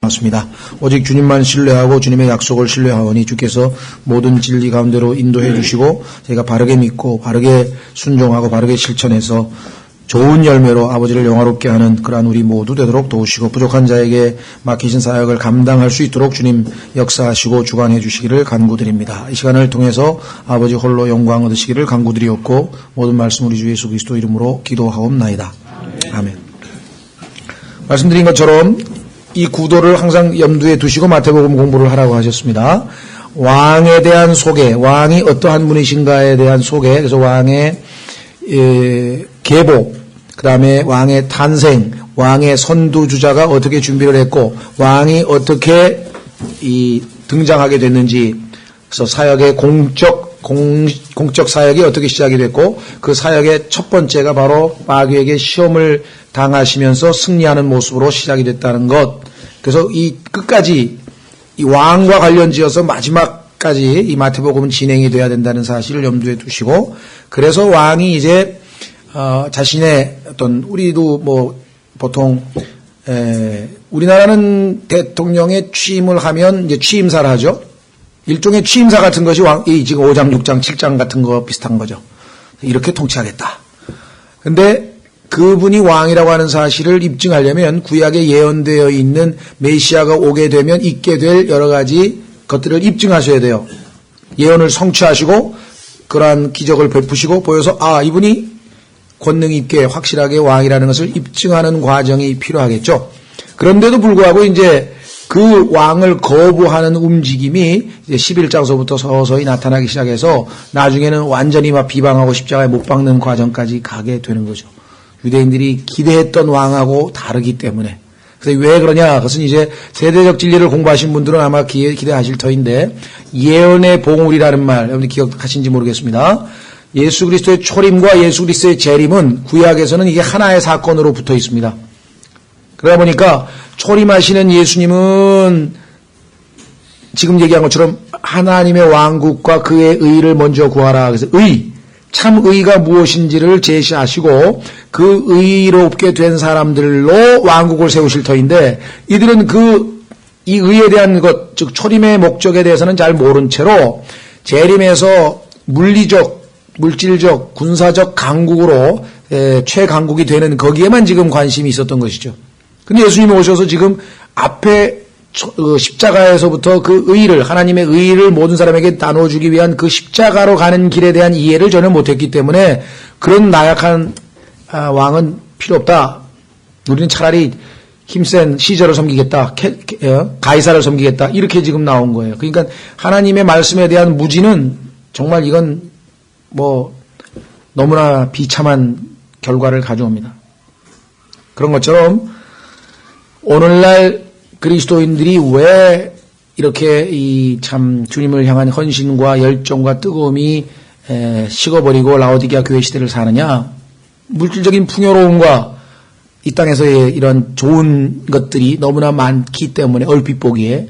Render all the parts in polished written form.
않습니다. 오직 주님만 신뢰하고 주님의 약속을 신뢰하오니 주께서 모든 진리 가운데로 인도해 주시고 저희가 바르게 믿고 바르게 순종하고 바르게 실천해서 좋은 열매로 아버지를 영화롭게 하는 그러한 우리 모두 되도록 도우시고 부족한 자에게 맡기신 사역을 감당할 수 있도록 주님 역사하시고 주관해 주시기를 간구드립니다. 이 시간을 통해서 아버지 홀로 영광 얻으시기를 간구드리옵고 모든 말씀 우리 주 예수 그리스도 이름으로 기도하옵나이다. 아멘. 말씀드린 것처럼 이 구도를 항상 염두에 두시고 마태복음 공부를 하라고 하셨습니다. 왕에 대한 소개, 왕이 어떠한 분이신가에 대한 소개, 그래서 왕의 계보, 그 다음에 왕의 탄생, 왕의 선두주자가 어떻게 준비를 했고 왕이 어떻게 등장하게 됐는지, 그래서 사역의 공적 사역이 어떻게 시작이 됐고 그 사역의 첫 번째가 바로 마귀에게 시험을 당하시면서 승리하는 모습으로 시작이 됐다는 것. 그래서 이 끝까지 이 왕과 관련지어서 마지막까지 이 마태복음은 진행이 돼야 된다는 사실을 염두에 두시고, 그래서 왕이 이제 자신의 어떤, 우리도 뭐 보통 우리나라는 대통령의 취임을 하면 이제 취임사를 하죠. 일종의 취임사 같은 것이 이 지금 5장, 6장, 7장 같은 거 비슷한 거죠. 이렇게 통치하겠다. 근데 그분이 왕이라고 하는 사실을 입증하려면 구약에 예언되어 있는 메시아가 오게 되면 있게 될 여러 가지 것들을 입증하셔야 돼요. 예언을 성취하시고 그러한 기적을 베푸시고 보여서 이분이 권능 있게 확실하게 왕이라는 것을 입증하는 과정이 필요하겠죠. 그런데도 불구하고 이제 그 왕을 거부하는 움직임이 이제 11장서부터 서서히 나타나기 시작해서 나중에는 완전히 막 비방하고 십자가에 못 박는 과정까지 가게 되는 거죠. 유대인들이 기대했던 왕하고 다르기 때문에. 그래서 왜 그러냐? 그것은 이제 세대적 진리를 공부하신 분들은 아마 기대하실 터인데, 예언의 봉우리라는 말 여러분들 기억하신지 모르겠습니다. 예수 그리스도의 초림과 예수 그리스도의 재림은 구약에서는 이게 하나의 사건으로 붙어 있습니다. 그러다 보니까 초림하시는 예수님은 지금 얘기한 것처럼 하나님의 왕국과 그의 의를 먼저 구하라. 그래서 참 의가 무엇인지를 제시하시고 그 의롭게 된 사람들로 왕국을 세우실 터인데, 이들은 이 의에 대한 것, 즉 초림의 목적에 대해서는 잘 모른 채로 재림에서 물질적, 군사적 강국으로 최강국이 되는 거기에만 지금 관심이 있었던 것이죠. 근데 예수님이 오셔서 지금 앞에 십자가에서부터 그 의를, 하나님의 의를 모든 사람에게 나눠주기 위한 그 십자가로 가는 길에 대한 이해를 전혀 못했기 때문에 그런 나약한 왕은 필요 없다. 우리는 차라리 힘센 시저를 섬기겠다. 가이사를 섬기겠다. 이렇게 지금 나온 거예요. 그러니까 하나님의 말씀에 대한 무지는 정말 이건 너무나 비참한 결과를 가져옵니다. 그런 것처럼 오늘날 그리스도인들이 왜 이렇게 참 주님을 향한 헌신과 열정과 뜨거움이 식어버리고 라오디게아 교회 시대를 사느냐? 물질적인 풍요로움과 이 땅에서의 이런 좋은 것들이 너무나 많기 때문에, 얼핏 보기에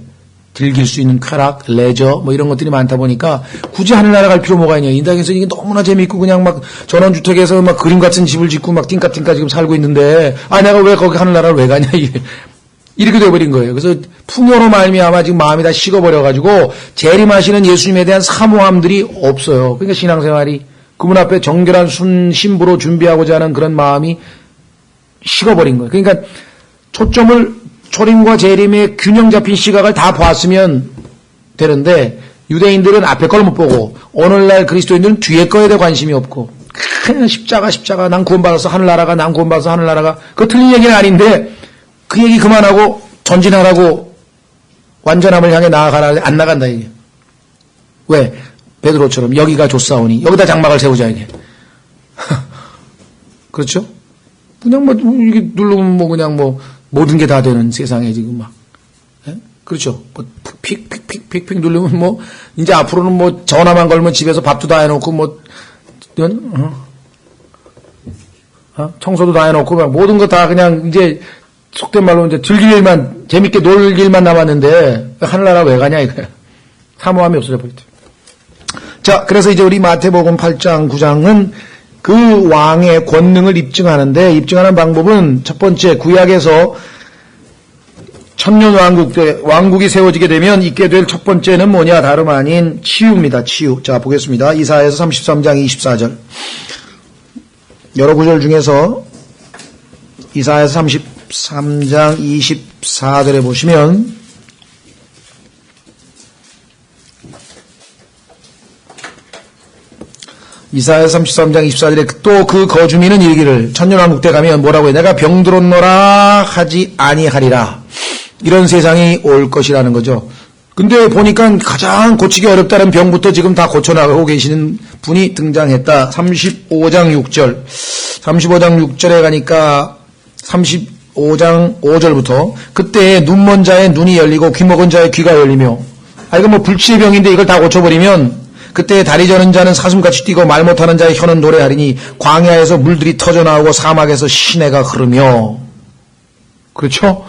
즐길 수 있는 쾌락, 레저 이런 것들이 많다 보니까 굳이 하늘나라 갈 필요 뭐가 있냐. 이 땅에서 이게 너무나 재밌고 그냥 막 전원주택에서 막 그림 같은 집을 짓고 막 띵까띵까 지금 살고 있는데 내가 왜 거기 하늘나라를 왜 가냐 이렇게 돼버린 거예요. 그래서 풍요로 말미암아 지금 마음이 다 식어버려가지고 재림하시는 예수님에 대한 사모함들이 없어요. 그러니까 신앙생활이 그분 앞에 정결한 신부로 준비하고자 하는 그런 마음이 식어버린 거예요. 그러니까 초림과 재림의 균형 잡힌 시각을 다 보았으면 되는데, 유대인들은 앞에 걸 못 보고 오늘날 그리스도인들은 뒤에 거에 대해 관심이 없고 그냥 십자가 난 구원받아서 하늘나라가, 난 구원받아서 하늘나라가, 그거 틀린 얘기는 아닌데 그 얘기 그만하고 전진하라고, 완전함을 향해 나아가라. 안 나간다 이게. 왜? 베드로처럼 여기가 좋사오니 여기다 장막을 세우자 이게. 그렇죠? 그냥 이게 누르면 그냥 모든 게 다 되는 세상에 지금 막. 예? 그렇죠? 픽 누르면 이제 앞으로는 전화만 걸면 집에서 밥도 다 해놓고 청소도 다 해놓고 모든 거 다 그냥 이제 속된 말로 이제 즐길 일만, 재밌게 놀 일만 남았는데 하늘나라 왜 가냐 이거야. 사모함이 없어져 버렸죠. 자, 그래서 이제 우리 마태복음 8장, 9장은 그 왕의 권능을 입증하는데, 입증하는 방법은 첫 번째, 구약에서 천년 왕국이 세워지게 되면 있게 될 첫 번째는 뭐냐? 다름 아닌 치유입니다. 치유. 자, 보겠습니다. 이사야서 33장 24절. 여러 구절 중에서 이사야서 33장 24절에 보시면 이사야서 33장 24절에 또 그 거주민은 이르기를 천년왕국 때 가면 뭐라고 해? 내가 병들었노라 하지 아니하리라. 이런 세상이 올 것이라는 거죠. 근데 보니까 가장 고치기 어렵다는 병부터 지금 다 고쳐나가고 계시는 분이 등장했다. 35장 6절. 35장 6절에 가니까 35장 5절부터 그때 눈먼 자의 눈이 열리고 귀 먹은 자의 귀가 열리며 이거 뭐 불치의 병인데 이걸 다 고쳐버리면 그때 다리 저는 자는 사슴같이 뛰고 말 못하는 자의 혀는 노래하리니 광야에서 물들이 터져나오고 사막에서 시내가 흐르며 그렇죠?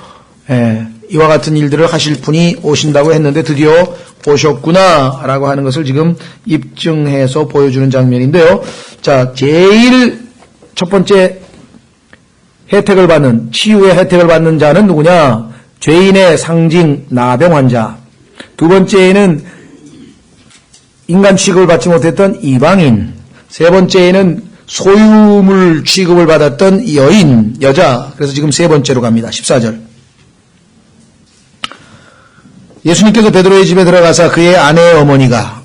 예, 이와 같은 일들을 하실 분이 오신다고 했는데 드디어 오셨구나 라고 하는 것을 지금 입증해서 보여주는 장면인데요. 자, 제일 첫 번째 혜택을 받는 치유의 혜택을 받는 자는 누구냐? 죄인의 상징 나병 환자. 두 번째에는 인간 취급을 받지 못했던 이방인. 세 번째에는 소유물 취급을 받았던 여인, 여자. 그래서 지금 세 번째로 갑니다. 14절. 예수님께서 베드로의 집에 들어가서 그의 아내의 어머니가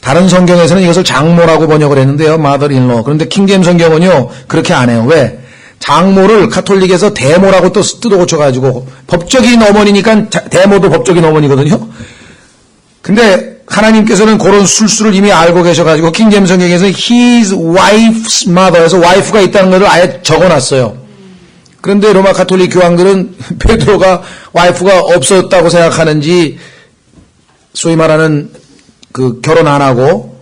다른 성경에서는 이것을 장모라고 번역을 했는데요. mother-in-law. 그런데 킹제임 성경은요. 그렇게 안 해요. 왜? 장모를 카톨릭에서 대모라고 또 뜯어 고쳐가지고 법적인 어머니니까 대모도 법적인 어머니거든요. 근데 하나님께서는 그런 술수를 이미 알고 계셔가지고 킹제임 성경에서 his wife's mother에서 wife가 있다는 것을 아예 적어놨어요. 그런데 로마 가톨릭 교황들은 베드로가 와이프가 없었다고 생각하는지 소위 말하는 그 결혼 안 하고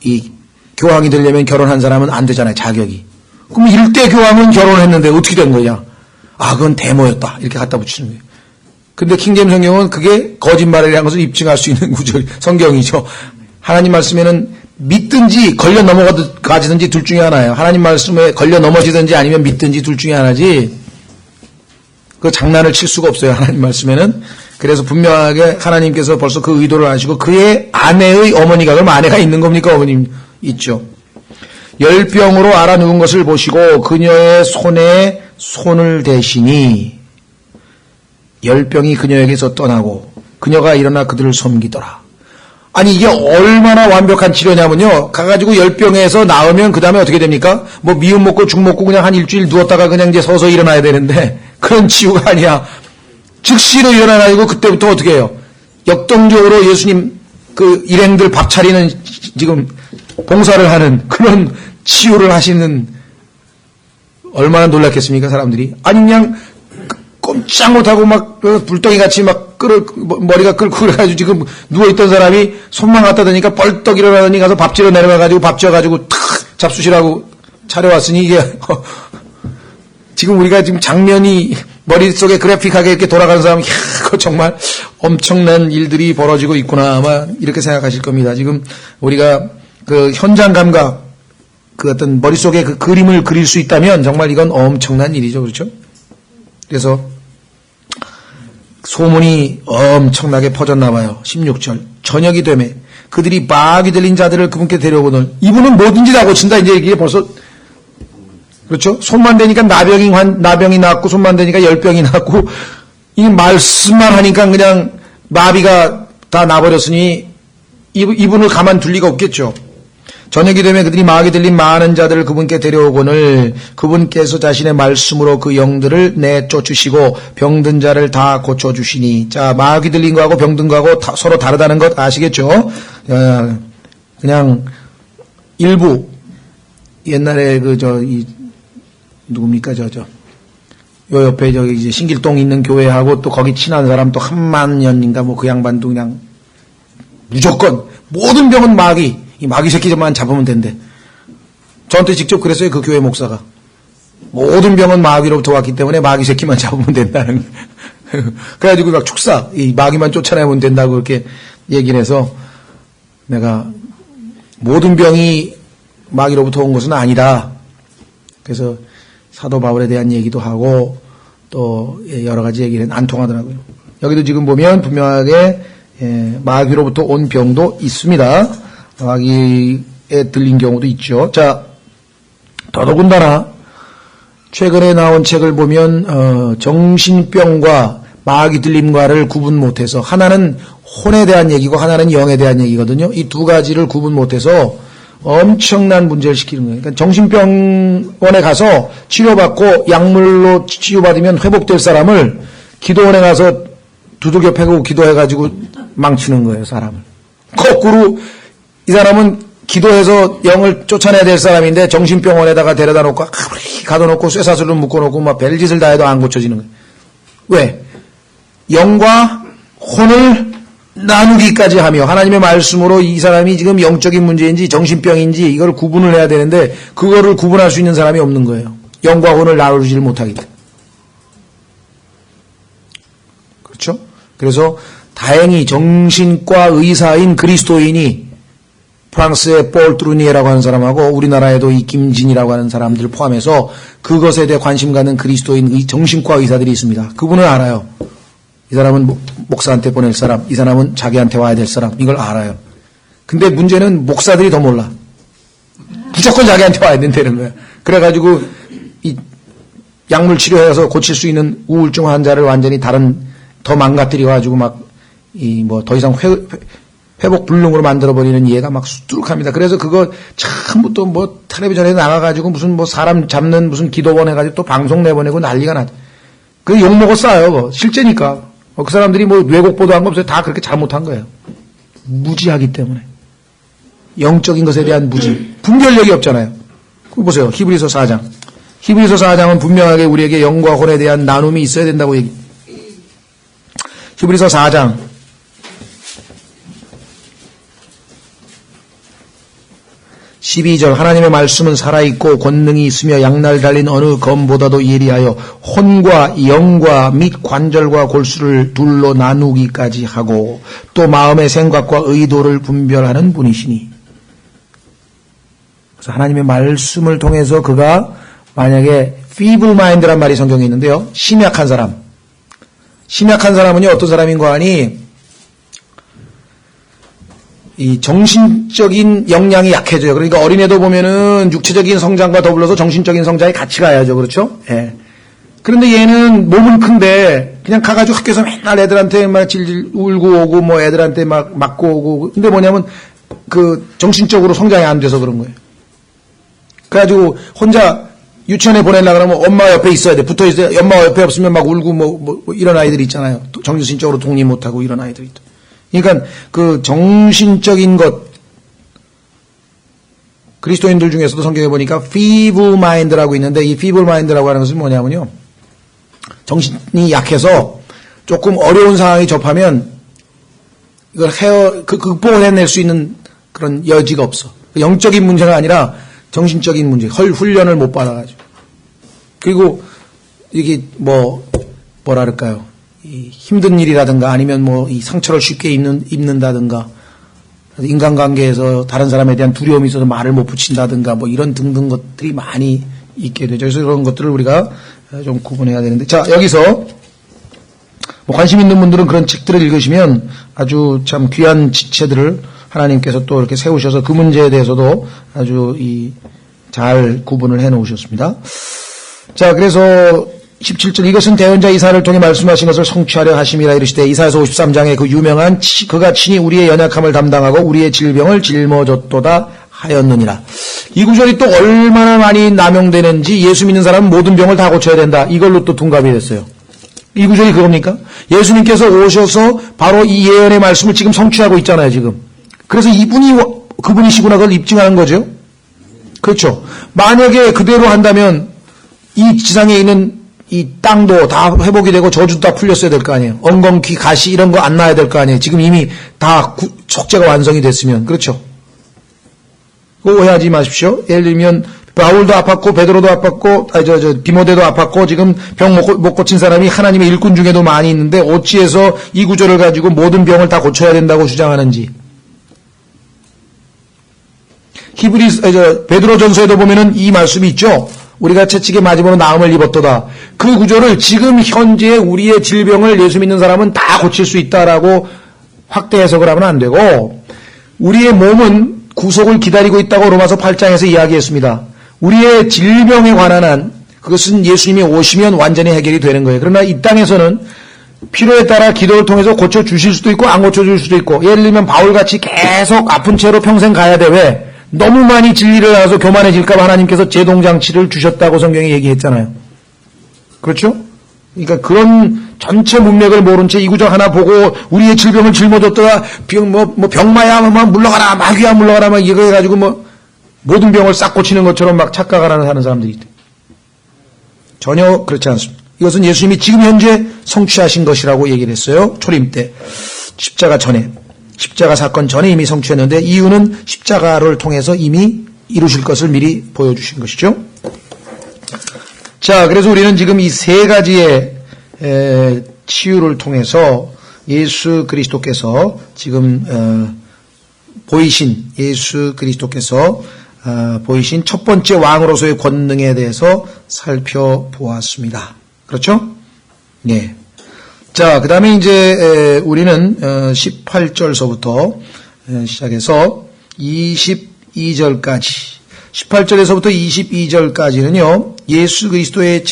이 교황이 되려면 결혼한 사람은 안 되잖아요. 자격이. 그럼 일대 교황은 결혼했는데 어떻게 된 거냐? 그건 대모였다. 이렇게 갖다 붙이는 거예요. 근데 킹제임 성경은 그게 거짓말이라는 것을 입증할 수 있는 구절, 성경이죠. 하나님 말씀에는 믿든지 걸려 넘어가지든지 둘 중에 하나예요. 하나님 말씀에 걸려 넘어지든지 아니면 믿든지 둘 중에 하나지 그 장난을 칠 수가 없어요. 하나님 말씀에는. 그래서 분명하게 하나님께서 벌써 그 의도를 아시고 그의 아내의 어머니가 그럼 아내가 있는 겁니까? 어머님 있죠. 열병으로 알아 누운 것을 보시고 그녀의 손에 손을 대시니 열병이 그녀에게서 떠나고 그녀가 일어나 그들을 섬기더라. 아니 이게 얼마나 완벽한 치료냐면요. 가가지고 열병에서 나으면 그 다음에 어떻게 됩니까? 뭐 미음 먹고 죽 먹고 그냥 한 일주일 누웠다가 그냥 이제 서서 일어나야 되는데 그런 치유가 아니야. 즉시로 일어나가지고 그때부터 어떻게 해요? 역동적으로 예수님 그 일행들 밥 차리는 지금 봉사를 하는 그런 치유를 하시는 얼마나 놀랐겠습니까 사람들이. 아니 그냥 꼼짝 못하고 막 불덩이 같이 막 머리가 끓고 그래가지고 지금 누워있던 사람이 손만 갖다 대니까 벌떡 일어나더니 가서 밥지로 내려가가지고 밥 지어가지고 탁 잡수시라고 차려왔으니 이게 지금 우리가 지금 장면이 머릿속에 그래픽하게 이렇게 돌아가는 사람 그거 정말 엄청난 일들이 벌어지고 있구나 아마 이렇게 생각하실 겁니다. 지금 우리가 그 현장 감각 그 어떤 머릿속에 그 그림을 그릴 수 있다면 정말 이건 엄청난 일이죠. 그렇죠? 그래서 소문이 엄청나게 퍼졌나 봐요. 16절. 저녁이 되매 그들이 마귀 들린 자들을 그분께 데려오거늘 이분은 뭐든지 다 고친다. 이제 이게 벌써 그렇죠? 손만 대니까 나병이 낫고 손만 대니까 열병이 낫고 이 말씀만 하니까 그냥 마비가 다 나버렸으니 이분을 가만둘 리가 없겠죠. 저녁이 되면 그들이 마귀 들린 많은 자들을 그분께 데려오거늘 그분께서 자신의 말씀으로 그 영들을 내쫓으시고 병든 자를 다 고쳐주시니. 자, 마귀 들린 거하고 병든 거하고 서로 다르다는 것 아시겠죠? 그냥 일부 옛날에 누굽니까 요 옆에 이제 신길동 있는 교회하고 또 거기 친한 사람 또 한만년인가 뭐 그 양반도 그냥 무조건 모든 병은 이 마귀 새끼만 잡으면 된대. 저한테 직접 그랬어요. 그 교회 목사가. 모든 병은 마귀로부터 왔기 때문에 마귀 새끼만 잡으면 된다는. 그래가지고 막 축사, 이 마귀만 쫓아내면 된다고 그렇게 얘기를 해서 내가 모든 병이 마귀로부터 온 것은 아니다. 그래서 사도 바울에 대한 얘기도 하고 또 여러 가지 얘기는 안 통하더라고요. 여기도 지금 보면 분명하게 마귀로부터 온 병도 있습니다. 마귀에 들린 경우도 있죠. 자, 더더군다나 최근에 나온 책을 보면 정신병과 마귀 들림과를 구분 못해서 하나는 혼에 대한 얘기고 하나는 영에 대한 얘기거든요. 이 두 가지를 구분 못해서 엄청난 문제를 시키는 거예요. 그러니까 정신병원에 가서 치료받고 약물로 치유받으면 회복될 사람을 기도원에 가서 두들겨 패고 기도해가지고 망치는 거예요, 사람을. 거꾸로 이 사람은 기도해서 영을 쫓아내야 될 사람인데 정신병원에다가 데려다 놓고 가둬놓고 쇠사슬로 묶어놓고 막 별짓을 다 해도 안 고쳐지는 거예요. 왜? 영과 혼을 나누기까지 하며 하나님의 말씀으로 이 사람이 지금 영적인 문제인지 정신병인지 이걸 구분을 해야 되는데 그거를 구분할 수 있는 사람이 없는 거예요. 영과 혼을 나누지를 못하기 때문에. 그렇죠? 그래서 다행히 정신과 의사인 그리스도인이 프랑스의 폴 트루니에라고 하는 사람하고 우리나라에도 이 김진이라고 하는 사람들을 포함해서 그것에 대해 관심 갖는 그리스도인 정신과 의사들이 있습니다. 그분은 알아요. 이 사람은 목사한테 보낼 사람, 이 사람은 자기한테 와야 될 사람, 이걸 알아요. 근데 문제는 목사들이 더 몰라. 무조건 자기한테 와야 된다는 거야. 그래가지고 이 약물 치료해서 고칠 수 있는 우울증 환자를 완전히 다른 더 망가뜨려가지고 막 이 뭐 더 이상 회복 불능으로 만들어버리는 이해가 막 수두룩합니다. 그래서 그거 처음부터 뭐 텔레비전에 나가가지고 무슨 뭐 사람 잡는 무슨 기도원 해가지고 또 방송 내보내고 난리가 나죠. 그 욕먹어 싸요. 그거. 실제니까. 그 사람들이 뭐 왜곡 보도한 거 없어요. 다 그렇게 잘못한 거예요. 무지하기 때문에. 영적인 것에 대한 무지. 분별력이 없잖아요. 그거 보세요. 히브리서 4장. 히브리서 4장은 분명하게 우리에게 영과 혼에 대한 나눔이 있어야 된다고 얘기. 히브리서 4장. 12절 하나님의 말씀은 살아있고 권능이 있으며 양날 달린 어느 검보다도 예리하여 혼과 영과 및 관절과 골수를 둘로 나누기까지 하고 또 마음의 생각과 의도를 분별하는 분이시니. 그래서 하나님의 말씀을 통해서 그가 만약에 feeble mind란 말이 성경에 있는데요. 심약한 사람. 심약한 사람은요 어떤 사람인 거 아니? 이 정신적인 역량이 약해져요. 그러니까 어린애도 보면은 육체적인 성장과 더불어서 정신적인 성장이 같이 가야죠. 그렇죠? 예. 그런데 얘는 몸은 큰데 그냥 가가지고 학교에서 맨날 애들한테 막 질질 울고 오고 뭐 애들한테 막 맞고 오고. 근데 뭐냐면 그 정신적으로 성장이 안 돼서 그런 거예요. 그래가지고 혼자 유치원에 보내려고 그러면 엄마 옆에 있어야 돼. 붙어 있어야 엄마 옆에 없으면 막 울고 뭐 이런 아이들이 있잖아요. 정신적으로 독립 못하고 이런 아이들이 있죠. 그러니까 그 정신적인 것 그리스도인들 중에서도 성경에 보니까 feeble mind라고 있는데 이 feeble mind라고 하는 것은 뭐냐면요. 정신이 약해서 조금 어려운 상황이 접하면 이걸 극복을 해낼 수 있는 그런 여지가 없어. 영적인 문제가 아니라 정신적인 문제, 훈련을 못 받아가지고. 그리고 이게 뭐랄까요. 이 힘든 일이라든가 아니면 뭐 이 상처를 쉽게 입는다든가 인간관계에서 다른 사람에 대한 두려움이 있어서 말을 못 붙인다든가 뭐 이런 등등 것들이 많이 있게 되죠. 그래서 그런 것들을 우리가 좀 구분해야 되는데. 자, 여기서 뭐 관심 있는 분들은 그런 책들을 읽으시면 아주 참 귀한 지체들을 하나님께서 또 이렇게 세우셔서 그 문제에 대해서도 아주 잘 구분을 해 놓으셨습니다. 자, 그래서 17절 이것은 대언자 이사야를 통해 말씀하신 것을 성취하려 하심이라 이르시되 이사야서 53장에 그 유명한 그가 친히 우리의 연약함을 담당하고 우리의 질병을 짊어졌도다 하였느니라. 이 구절이 또 얼마나 많이 남용되는지 예수 믿는 사람은 모든 병을 다 고쳐야 된다. 이걸로 또 둔갑이 됐어요. 이 구절이 그겁니까? 예수님께서 오셔서 바로 이 예언의 말씀을 지금 성취하고 있잖아요. 지금. 그래서 이분이 그분이시구나 그걸 입증하는 거죠. 그렇죠. 만약에 그대로 한다면 이 지상에 있는 이 땅도 다 회복이 되고 저주도 다 풀렸어야 될 거 아니에요. 엉겅퀴, 가시 이런 거 안 나야 될 거 아니에요. 지금 이미 다 속죄가 완성이 됐으면. 그렇죠. 그거 오해하지 마십시오. 예를 들면 바울도 아팠고 베드로도 아팠고 디모데도 아팠고 지금 병 못 고친 사람이 하나님의 일꾼 중에도 많이 있는데 어찌해서 이 구절을 가지고 모든 병을 다 고쳐야 된다고 주장하는지. 베드로전서에도 보면은 이 말씀이 있죠. 우리가 채찍에 맞음으로 나음을 입었도다. 그 구조를 지금 현재 우리의 질병을 예수 믿는 사람은 다 고칠 수 있다라고 확대 해석을 하면 안 되고, 우리의 몸은 구속을 기다리고 있다고 로마서 8장에서 이야기했습니다. 우리의 질병에 관한 한 그것은 예수님이 오시면 완전히 해결이 되는 거예요. 그러나 이 땅에서는 필요에 따라 기도를 통해서 고쳐주실 수도 있고 안 고쳐줄 수도 있고, 예를 들면 바울같이 계속 아픈 채로 평생 가야 돼. 왜? 너무 많이 진리를 알아서 교만해질까 봐 하나님께서 제동장치를 주셨다고 성경이 얘기했잖아요. 그렇죠? 그러니까 그런 전체 문맥을 모른 채 이 구절 하나 보고 우리의 질병을 짊어졌다가 병마야 막 물러가라, 마귀야 물러가라 막 이거 해가지고 모든 병을 싹 고치는 것처럼 막 착각하는 하는 사람들이 있대. 전혀 그렇지 않습니다. 이것은 예수님이 지금 현재 성취하신 것이라고 얘기를 했어요. 초림 때. 십자가 전에. 십자가 사건 전에 이미 성취했는데, 이유는 십자가를 통해서 이미 이루실 것을 미리 보여주신 것이죠. 자, 그래서 우리는 지금 이 세 가지의 치유를 통해서 예수 그리스도께서 지금 보이신, 예수 그리스도께서 보이신 첫 번째 왕으로서의 권능에 대해서 살펴보았습니다. 그렇죠? 네. 자, 그 다음에 이제 우리는 18절서부터 시작해서 22절까지, 18절에서부터 22절까지는요, 예수 그리스도의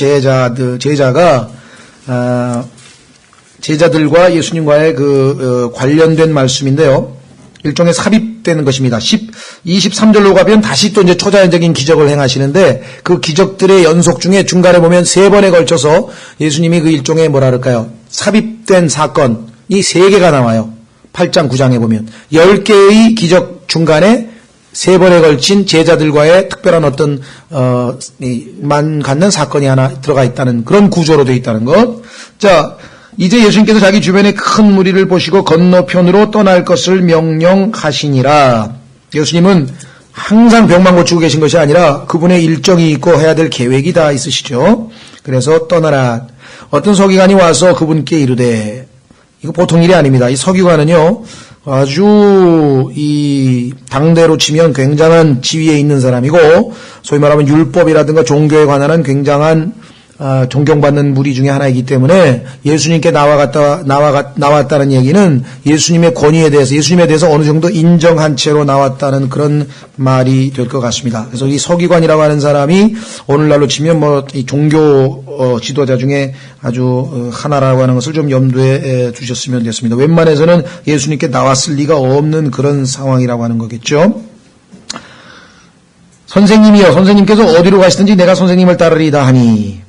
제자들과 예수님과의 관련된 말씀인데요. 일종의 삽입되는 것입니다. 23절로 가면 다시 또 이제 초자연적인 기적을 행하시는데, 그 기적들의 연속 중에 중간에 보면 3번에 걸쳐서 예수님이 그 일종의 삽입된 사건이 3개가 나와요. 8장 9장에 보면 10개의 기적 중간에 3번에 걸친 제자들과의 특별한 어떤 만 갖는 사건이 하나 들어가 있다는 그런 구조로 되어 있다는 것. 자, 이제 예수님께서 자기 주변에 큰 무리를 보시고 건너편으로 떠날 것을 명령하시니라. 예수님은 항상 병만 고치고 계신 것이 아니라 그분의 일정이 있고 해야 될 계획이 다 있으시죠. 그래서 떠나라. 어떤 서기관이 와서 그분께 이르되, 이거 보통 일이 아닙니다. 이 서기관은요, 아주 이 당대로 치면 굉장한 지위에 있는 사람이고, 소위 말하면 율법이라든가 종교에 관한 굉장한 존경받는 무리 중에 하나이기 때문에 예수님께 나왔다는 얘기는 예수님의 권위에 대해서, 예수님에 대해서 어느 정도 인정한 채로 나왔다는 그런 말이 될 것 같습니다. 그래서 이 서기관이라고 하는 사람이 오늘날로 치면 이 종교 지도자 중에 아주 하나라고 하는 것을 좀 염두에 두셨으면 됐습니다. 웬만해서는 예수님께 나왔을 리가 없는 그런 상황이라고 하는 거겠죠. 선생님이여, 선생님께서 어디로 가시든지 내가 선생님을 따르리다 하니.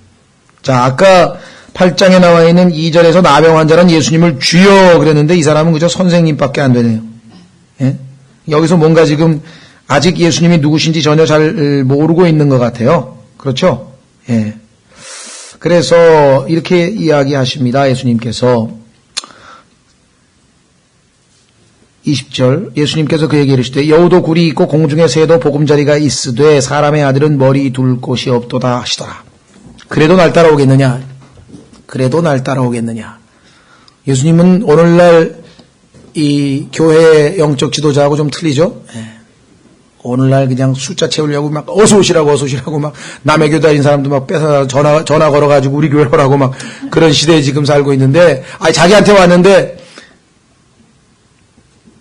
자, 아까 8장에 나와 있는 2절에서 나병 환자는 예수님을 주여 그랬는데, 이 사람은 그저 선생님밖에 안 되네요. 예? 여기서 뭔가 지금 아직 예수님이 누구신지 전혀 잘 모르고 있는 것 같아요. 그렇죠? 예. 그래서 이렇게 이야기하십니다. 예수님께서 20절, 예수님께서 그에게 이르시되 여우도 굴이 있고 공중에 새도 보금자리가 있으되 사람의 아들은 머리 둘 곳이 없도다 하시더라. 그래도 날 따라오겠느냐? 그래도 날 따라오겠느냐? 예수님은 오늘날 이 교회 영적 지도자하고 좀 틀리죠? 예. 오늘날 그냥 숫자 채우려고 막 어서 오시라고 막 남의 교회 다닌 사람도 막 뺏어 전화 걸어가지고 우리 교회로 오라고 막 그런 시대에 지금 살고 있는데, 자기한테 왔는데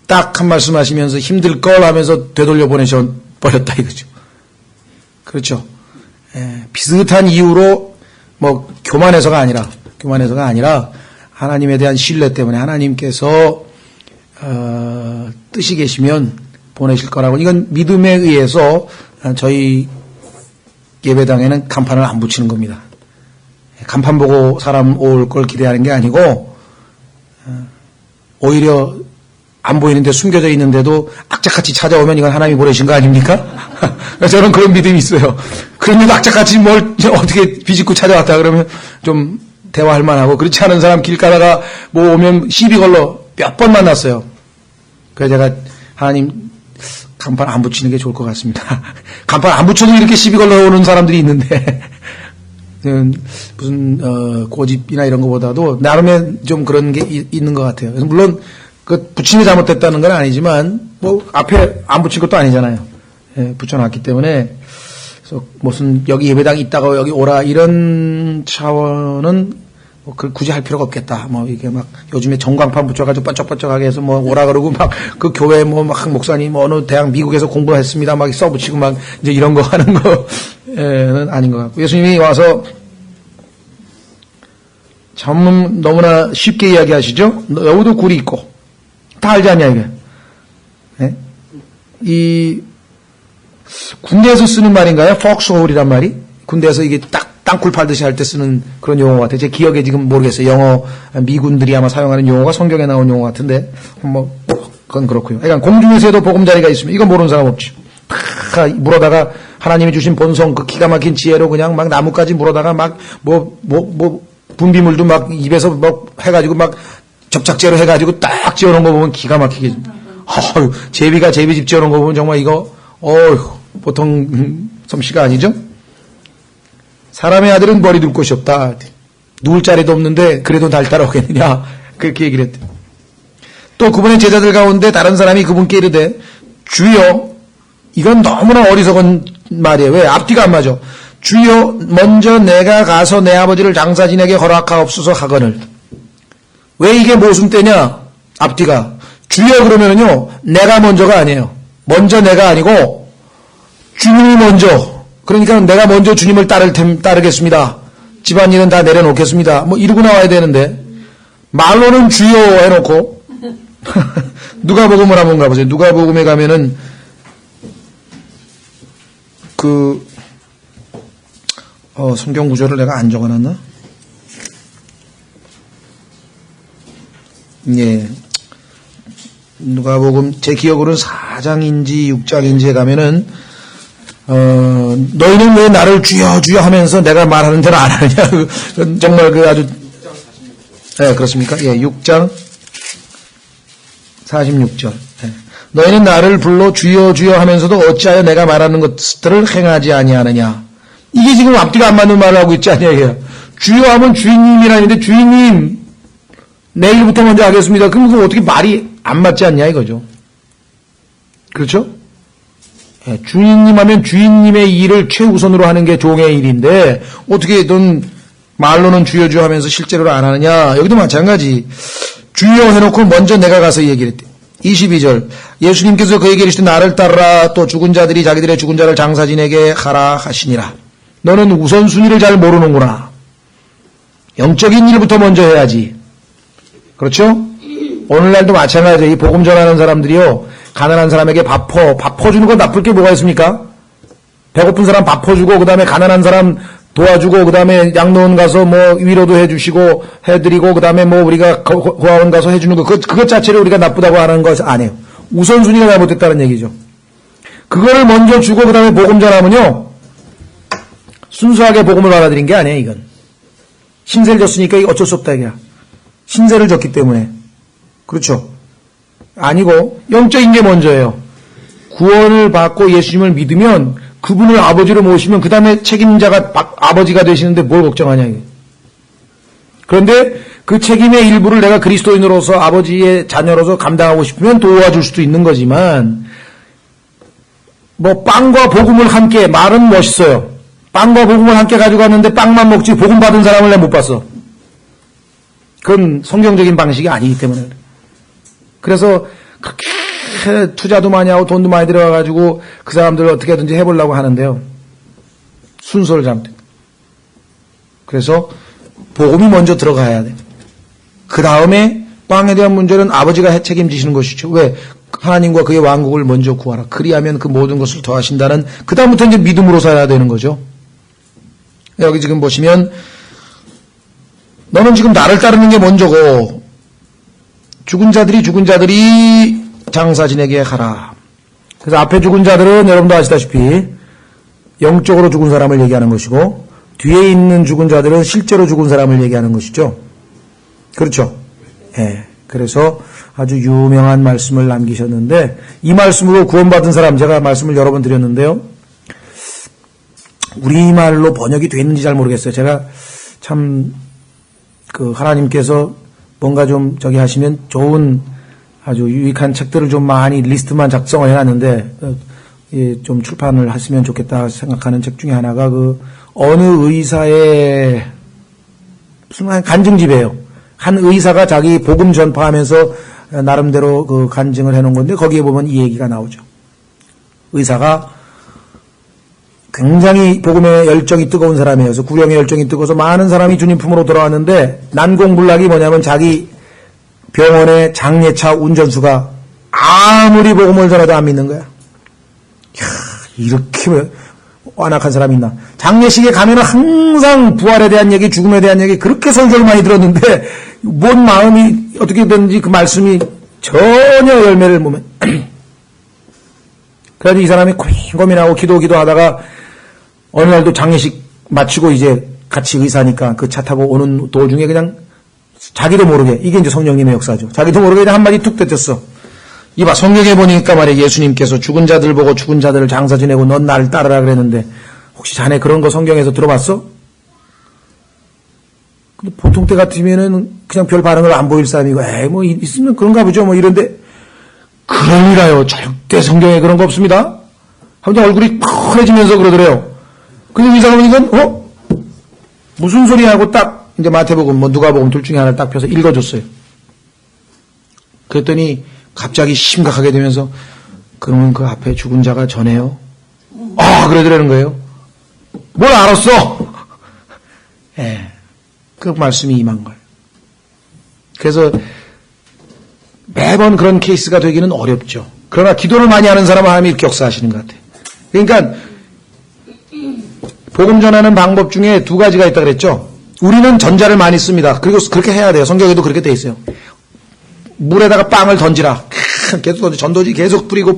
딱 한 말씀 하시면서 힘들 걸 하면서 되돌려 보내버렸다 이거죠. 그렇죠. 예, 비슷한 이유로 교만해서가 아니라 하나님에 대한 신뢰 때문에 하나님께서 뜻이 계시면 보내실 거라고. 이건 믿음에 의해서 저희 예배당에는 간판을 안 붙이는 겁니다. 간판 보고 사람 올 걸 기대하는 게 아니고, 오히려 안 보이는데 숨겨져 있는데도 악착같이 찾아오면 이건 하나님이 보내신 거 아닙니까? 저는 그런 믿음이 있어요. 그런데도 악착같이 뭘 어떻게 비집고 찾아왔다 그러면 좀 대화할 만하고, 그렇지 않은 사람 길 가다가 오면 시비 걸러 몇 번 만났어요. 그래서 제가 하나님 간판 안 붙이는 게 좋을 것 같습니다. 간판 안 붙여도 이렇게 시비 걸러 오는 사람들이 있는데 무슨 고집이나 이런 것보다도 나름의 좀 그런 게 있는 것 같아요. 그래서 물론 그 붙인 게 잘못됐다는 건 아니지만 앞에 안 붙인 것도 아니잖아요. 예, 붙여놨기 때문에. 그래서 무슨 여기 예배당 있다가 여기 오라 이런 차원은 뭐 굳이 할 필요가 없겠다. 뭐 이게 막 요즘에 전광판 붙여가지고 번쩍번쩍하게 해서 뭐 오라 그러고 막 그 교회 뭐 막 목사님 뭐 어느 대학 미국에서 공부했습니다 막 써붙이고 막 이제 이런 거 하는 거는 아닌 것 같고, 예수님이 와서 참 너무나 쉽게 이야기하시죠. 여우도 굴이 있고 다 알지 않냐 이게. 네? 이 군대에서 쓰는 말인가요? 퍽스홀이란 말이 군대에서 이게 딱 땅굴 팔듯이 할 때 쓰는 그런 용어 같아요. 제 기억에 지금 모르겠어요. 영어 미군들이 아마 사용하는 용어가 성경에 나온 용어 같은데 뭐 그건 그렇고요. 그러니까 공중에서도 보금자리가 있으면 이거 모르는 사람 없죠. 다 물어다가 하나님이 주신 본성 그 기가 막힌 지혜로 그냥 막 나무까지 물어다가 막 분비물도 막 입에서 뭐 해가지고 막 접착제로 해가지고 딱 지어놓은 거 보면 기가 막히게. 제비가 제비집 지어놓은 거 보면 정말 이거 보통 솜씨가 아니죠. 사람의 아들은 머리 둘 곳이 없다. 누울 자리도 없는데 그래도 날 따라오겠느냐. 그렇게 얘기를 했대. 또 그분의 제자들 가운데 다른 사람이 그분께 이르되 주여, 이건 너무나 어리석은 말이에요. 왜? 앞뒤가 안 맞아. 주여, 먼저 내가 가서 내 아버지를 장사 지내게 허락하옵소서 하거늘. 왜 이게 무슨 때냐? 앞뒤가. 주여 그러면은요, 내가 먼저가 아니에요. 먼저 내가 아니고 주님이 먼저. 그러니까 내가 먼저 주님을 따르겠습니다. 집안일은 다 내려놓겠습니다. 뭐 이러고 나와야 되는데 말로는 주여 해놓고 누가복음을 한번 가보세요. 누가복음에 가면은 성경 구절을 내가 안 적어놨나? 예. 누가복음 제 기억으로는 4장인지 6장인지에 가면은 너희는 왜 나를 주여 주여 하면서 내가 말하는 대로 안 하느냐. 정말 아주 네, 그렇습니까? 예, 6장 46절. 예. 너희는 나를 불러 주여 주여 하면서도 어찌하여 내가 말하는 것들을 행하지 아니하느냐. 이게 지금 앞뒤가 안 맞는 말을 하고 있지 않냐고요. 주여 하면 주인님이라는데 주인님 내일부터 먼저 하겠습니다. 그럼 그거 어떻게 말이 안 맞지 않냐 이거죠. 그렇죠? 예, 주인님 하면 주인님의 일을 최우선으로 하는 게 종의 일인데 어떻게 넌 말로는 주여 주여 하면서 실제로는 안 하느냐. 여기도 마찬가지. 주여 해놓고 먼저 내가 가서 얘기를 했대. 22절 예수님께서 그에게 이르시되 나를 따르라. 또 죽은 자들이 자기들의 죽은 자를 장사 지내게 하라 하시니라. 너는 우선순위를 잘 모르는구나. 영적인 일부터 먼저 해야지. 그렇죠? 오늘날도 마찬가지예요. 이 복음 전하는 사람들이요, 가난한 사람에게 밥 퍼주는 건 나쁠 게 뭐가 있습니까? 배고픈 사람 밥 퍼주고 그 다음에 가난한 사람 도와주고 그 다음에 양로원 가서 뭐 위로도 해주시고 해드리고 그 다음에 뭐 우리가 고아원 가서 해주는 거 그것 자체를 우리가 나쁘다고 하는 것 아니에요. 우선순위가 잘못됐다는 얘기죠. 그거를 먼저 주고 그 다음에 복음 전하면요, 순수하게 복음을 받아들인 게 아니에요. 이건 신세를 졌으니까 이게 어쩔 수 없다 이게. 신세를 졌기 때문에. 그렇죠? 아니고 영적인 게 먼저예요. 구원을 받고 예수님을 믿으면 그분을 아버지로 모시면 그 다음에 책임자가 아버지가 되시는데 뭘 걱정하냐 이게. 그런데 그 책임의 일부를 내가 그리스도인으로서 아버지의 자녀로서 감당하고 싶으면 도와줄 수도 있는 거지만, 뭐 빵과 복음을 함께, 말은 멋있어요. 빵과 복음을 함께 가지고 갔는데 빵만 먹지 복음 받은 사람을 내가 못 봤어. 그건 성경적인 방식이 아니기 때문에. 그래서 그렇게 투자도 많이 하고 돈도 많이 들어가가지고 그 사람들을 어떻게든지 해보려고 하는데요, 순서를 잘못해. 그래서 복음이 먼저 들어가야 돼. 그 다음에 빵에 대한 문제는 아버지가 책임지시는 것이죠. 왜? 하나님과 그의 왕국을 먼저 구하라. 그리하면 그 모든 것을 더하신다는, 그 다음부터 이제 믿음으로 살아야 되는 거죠. 여기 지금 보시면 너는 지금 나를 따르는 게 먼저고 죽은 자들이 장사 지내게 하라. 그래서 앞에 죽은 자들은 여러분도 아시다시피 영적으로 죽은 사람을 얘기하는 것이고, 뒤에 있는 죽은 자들은 실제로 죽은 사람을 얘기하는 것이죠. 그렇죠? 예. 그래서 아주 유명한 말씀을 남기셨는데, 이 말씀으로 구원받은 사람, 제가 말씀을 여러 번 드렸는데요, 우리말로 번역이 됐는지 잘 모르겠어요. 제가 참 하나님께서 뭔가 좀 하시면 좋은 아주 유익한 책들을 좀 많이 리스트만 작성을 해놨는데, 예, 좀 출판을 했으면 좋겠다 생각하는 책 중에 하나가 어느 의사의 무슨 간증집이에요. 한 의사가 자기 복음 전파하면서 나름대로 간증을 해놓은 건데 거기에 보면 이 얘기가 나오죠. 의사가 굉장히 복음의 열정이 뜨거운 사람이에요. 그래서 구령의 열정이 뜨거워서 많은 사람이 주님 품으로 돌아왔는데 난공불락이 뭐냐면 자기 병원의 장례차 운전수가 아무리 복음을 전해도 안 믿는 거야. 이야, 이렇게 완악한 사람이 있나. 장례식에 가면 항상 부활에 대한 얘기, 죽음에 대한 얘기 그렇게 설교를 많이 들었는데 뭔 마음이 어떻게 됐는지 그 말씀이 전혀 열매를 못 맺. 그래서 이 사람이 고민하고 기도하다가 어느 날도 장례식 마치고 이제 같이 의사니까 그 차 타고 오는 도중에 그냥 자기도 모르게, 이게 이제 성령님의 역사죠. 자기도 모르게 그냥 한마디 툭 뱉었어. 이봐, 성경에 보니까 말이야, 예수님께서 죽은 자들 보고 죽은 자들을 장사 지내고 넌 나를 따르라 그랬는데 혹시 자네 그런 거 성경에서 들어봤어? 근데 보통 때 같으면은 그냥 별 반응을 안 보일 사람이고 에이 뭐 있으면 그런가 보죠 뭐 이런데 그러니까요, 절대 성경에 그런 거 없습니다. 하면서 얼굴이 푸해지면서 그러더래요. 근데 의사가 보니까 무슨 소리 하고 딱 이제 마태복음 뭐 누가복음 둘 중에 하나를 딱 펴서 읽어줬어요. 그랬더니 갑자기 심각하게 되면서 그러면 그 앞에 죽은 자가 전해요? 아, 그러더라는 거예요. 뭘 알았어? 예, 그 말씀이 임한 거예요. 그래서 매번 그런 케이스가 되기는 어렵죠. 그러나 기도를 많이 하는 사람은 하나님이 이렇게 역사하시는 것 같아요. 그러니까 복음 전하는 방법 중에 두 가지가 있다 그랬죠. 우리는 전자를 많이 씁니다. 그리고 그렇게 해야 돼요. 성경에도 그렇게 돼 있어요. 물에다가 빵을 던지라. 계속 던져. 전도지 계속 뿌리고.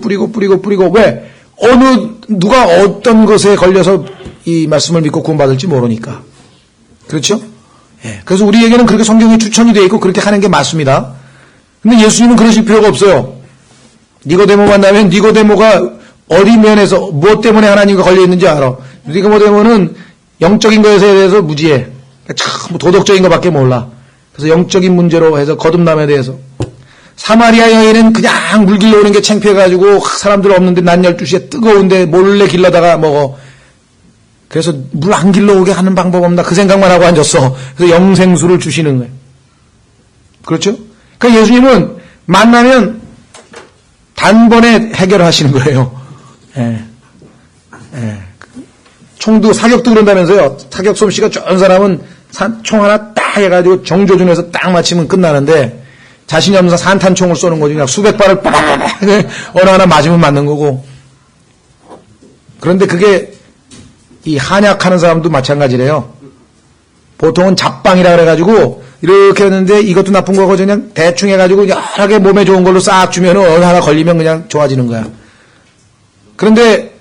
왜? 누가 어떤 것에 걸려서 이 말씀을 믿고 구원받을지 모르니까. 그렇죠? 예. 그래서 우리에게는 그렇게 성경에 추천이 되어 있고 그렇게 하는 게 맞습니다. 근데 예수님은 그러실 필요가 없어요. 니고데모 만나면 니고데모가 어디 면에서 무엇 때문에 하나님과 걸려있는지 알아. 니고데모는 영적인 것에 대해서 무지해. 참 도덕적인 것밖에 몰라. 그래서 영적인 문제로 해서 거듭남에 대해서. 사마리아 여인은 그냥 물 길러 오는 게 창피해가지고 사람들 없는데 낮 12시에 뜨거운데 몰래 길러다가 먹어. 그래서 물 안 길러오게 하는 방법 없나 그 생각만 하고 앉았어. 그래서 영생수를 주시는 거예요. 그렇죠? 그러니까 예수님은 만나면 단번에 해결하시는 거예요. 예. 예. 총도 사격도 그런다면서요. 사격 솜씨가 좋은 사람은 총 하나 딱 해가지고 정조준에서 딱 맞히면 끝나는데 자신이 없는 산탄총을 쏘는 거지. 그냥 수백 발을 빠바바바 어느 하나 맞으면 맞는 거고. 그런데 그게 이 한약하는 사람도 마찬가지래요. 보통은 잡방이라 그래가지고 이렇게 했는데 이것도 나쁜 거고 그냥 대충 해가지고 여러 개 몸에 좋은 걸로 싹 주면 어느 하나 걸리면 그냥 좋아지는 거야. 그런데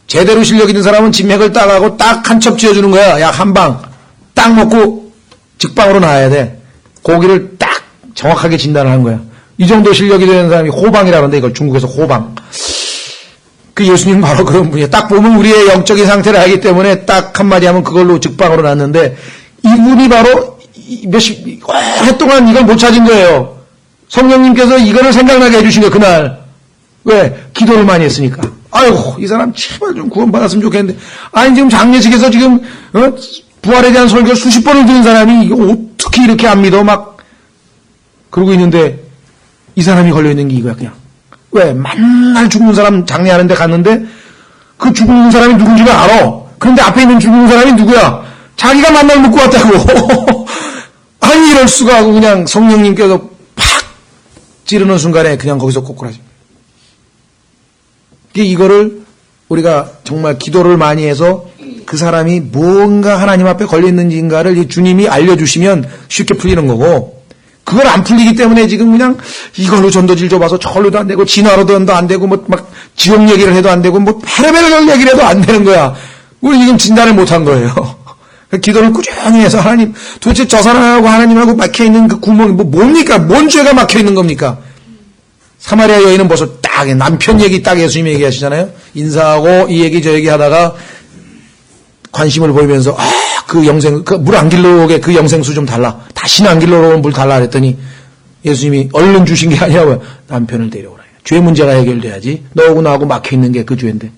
제대로 실력 있는 사람은 진맥을 딱 하고 딱 한 첩 쥐어주는 거야. 약 한 방. 딱 먹고 직방으로 나와야 돼. 고기를 딱 정확하게 진단을 한 거야. 이 정도 실력이 되는 사람이 호방이라 그러는데 이걸 중국에서 호방. 그 예수님은 바로 그런 분이에요. 딱 보면 우리의 영적인 상태를 알기 때문에 딱 한마디 하면 그걸로 직방으로 났는데 이분이 바로 오랫동안 이걸 못 찾은 거예요. 성령님께서 이거를 생각나게 해주신 거예요. 그날. 왜? 기도를 많이 했으니까. 아이고 이 사람 제발 좀 구원받았으면 좋겠는데 아니 지금 장례식에서 지금 부활에 대한 설교를 수십 번을 듣는 사람이 이거 어떻게 이렇게 안 믿어 막 그러고 있는데 이 사람이 걸려있는 게 이거야 그냥. 왜? 맨날 죽는 사람 장례하는 데 갔는데 그 죽는 사람이 누군지를 알아. 그런데 앞에 있는 죽는 사람이 누구야? 자기가 만날 묻고 왔다고. 아니 이럴 수가 하고 그냥 성령님께서 팍 찌르는 순간에 그냥 거기서 꼬꾸라집니다. 이거를 우리가 정말 기도를 많이 해서 그 사람이 뭔가 하나님 앞에 걸려있는지인가를 주님이 알려주시면 쉽게 풀리는 거고 그걸 안 풀리기 때문에 지금 그냥 이걸로 전도질 줘봐서 저걸로도 안 되고 진화로도 안 되고 뭐 막 지옥 얘기를 해도 안 되고 뭐 페레벨 얘기를 해도 안 되는 거야. 우리 지금 진단을 못한 거예요. 기도를 꾸준히 해서 하나님 도대체 저 사람하고 하나님하고 막혀있는 그 구멍이 뭡니까? 뭔 죄가 막혀있는 겁니까? 사마리아 여인은 벌써 딱 남편 얘기 딱 예수님 얘기하시잖아요. 인사하고 이 얘기 저 얘기 하다가 관심을 보이면서 그 영생 그 물 안 길러오게 그 영생수 좀 달라. 다시는 안 길러오면 물 달라 그랬더니 예수님이 얼른 주신 게 아니라 남편을 데려오라. 죄 문제가 해결돼야지. 너하고 나하고 막혀있는 게 그 죄인데.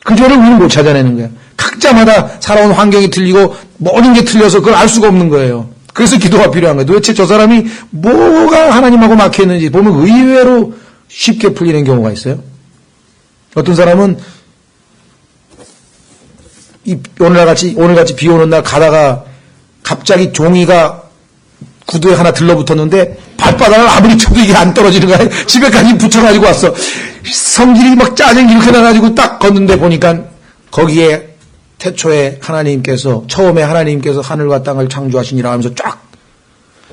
그 죄를 우리는 못 찾아내는 거야. 각자마다 살아온 환경이 틀리고 모든 게 틀려서 그걸 알 수가 없는 거예요. 그래서 기도가 필요한 거예요. 도대체 저 사람이 뭐가 하나님하고 막혀있는지 보면 의외로 쉽게 풀리는 경우가 있어요. 어떤 사람은 오늘같이 비 오는 날 가다가 갑자기 종이가 구두에 하나 들러붙었는데 발바닥을 아무리 쳐도 이게 안 떨어지는 거야. 집에까지 붙여가지고 왔어. 성질이 막 짜증이 이렇게 나가지고 딱 걷는데 보니까 거기에 태초에 하나님께서 처음에 하나님께서 하늘과 땅을 창조하시니라 하면서 쫙.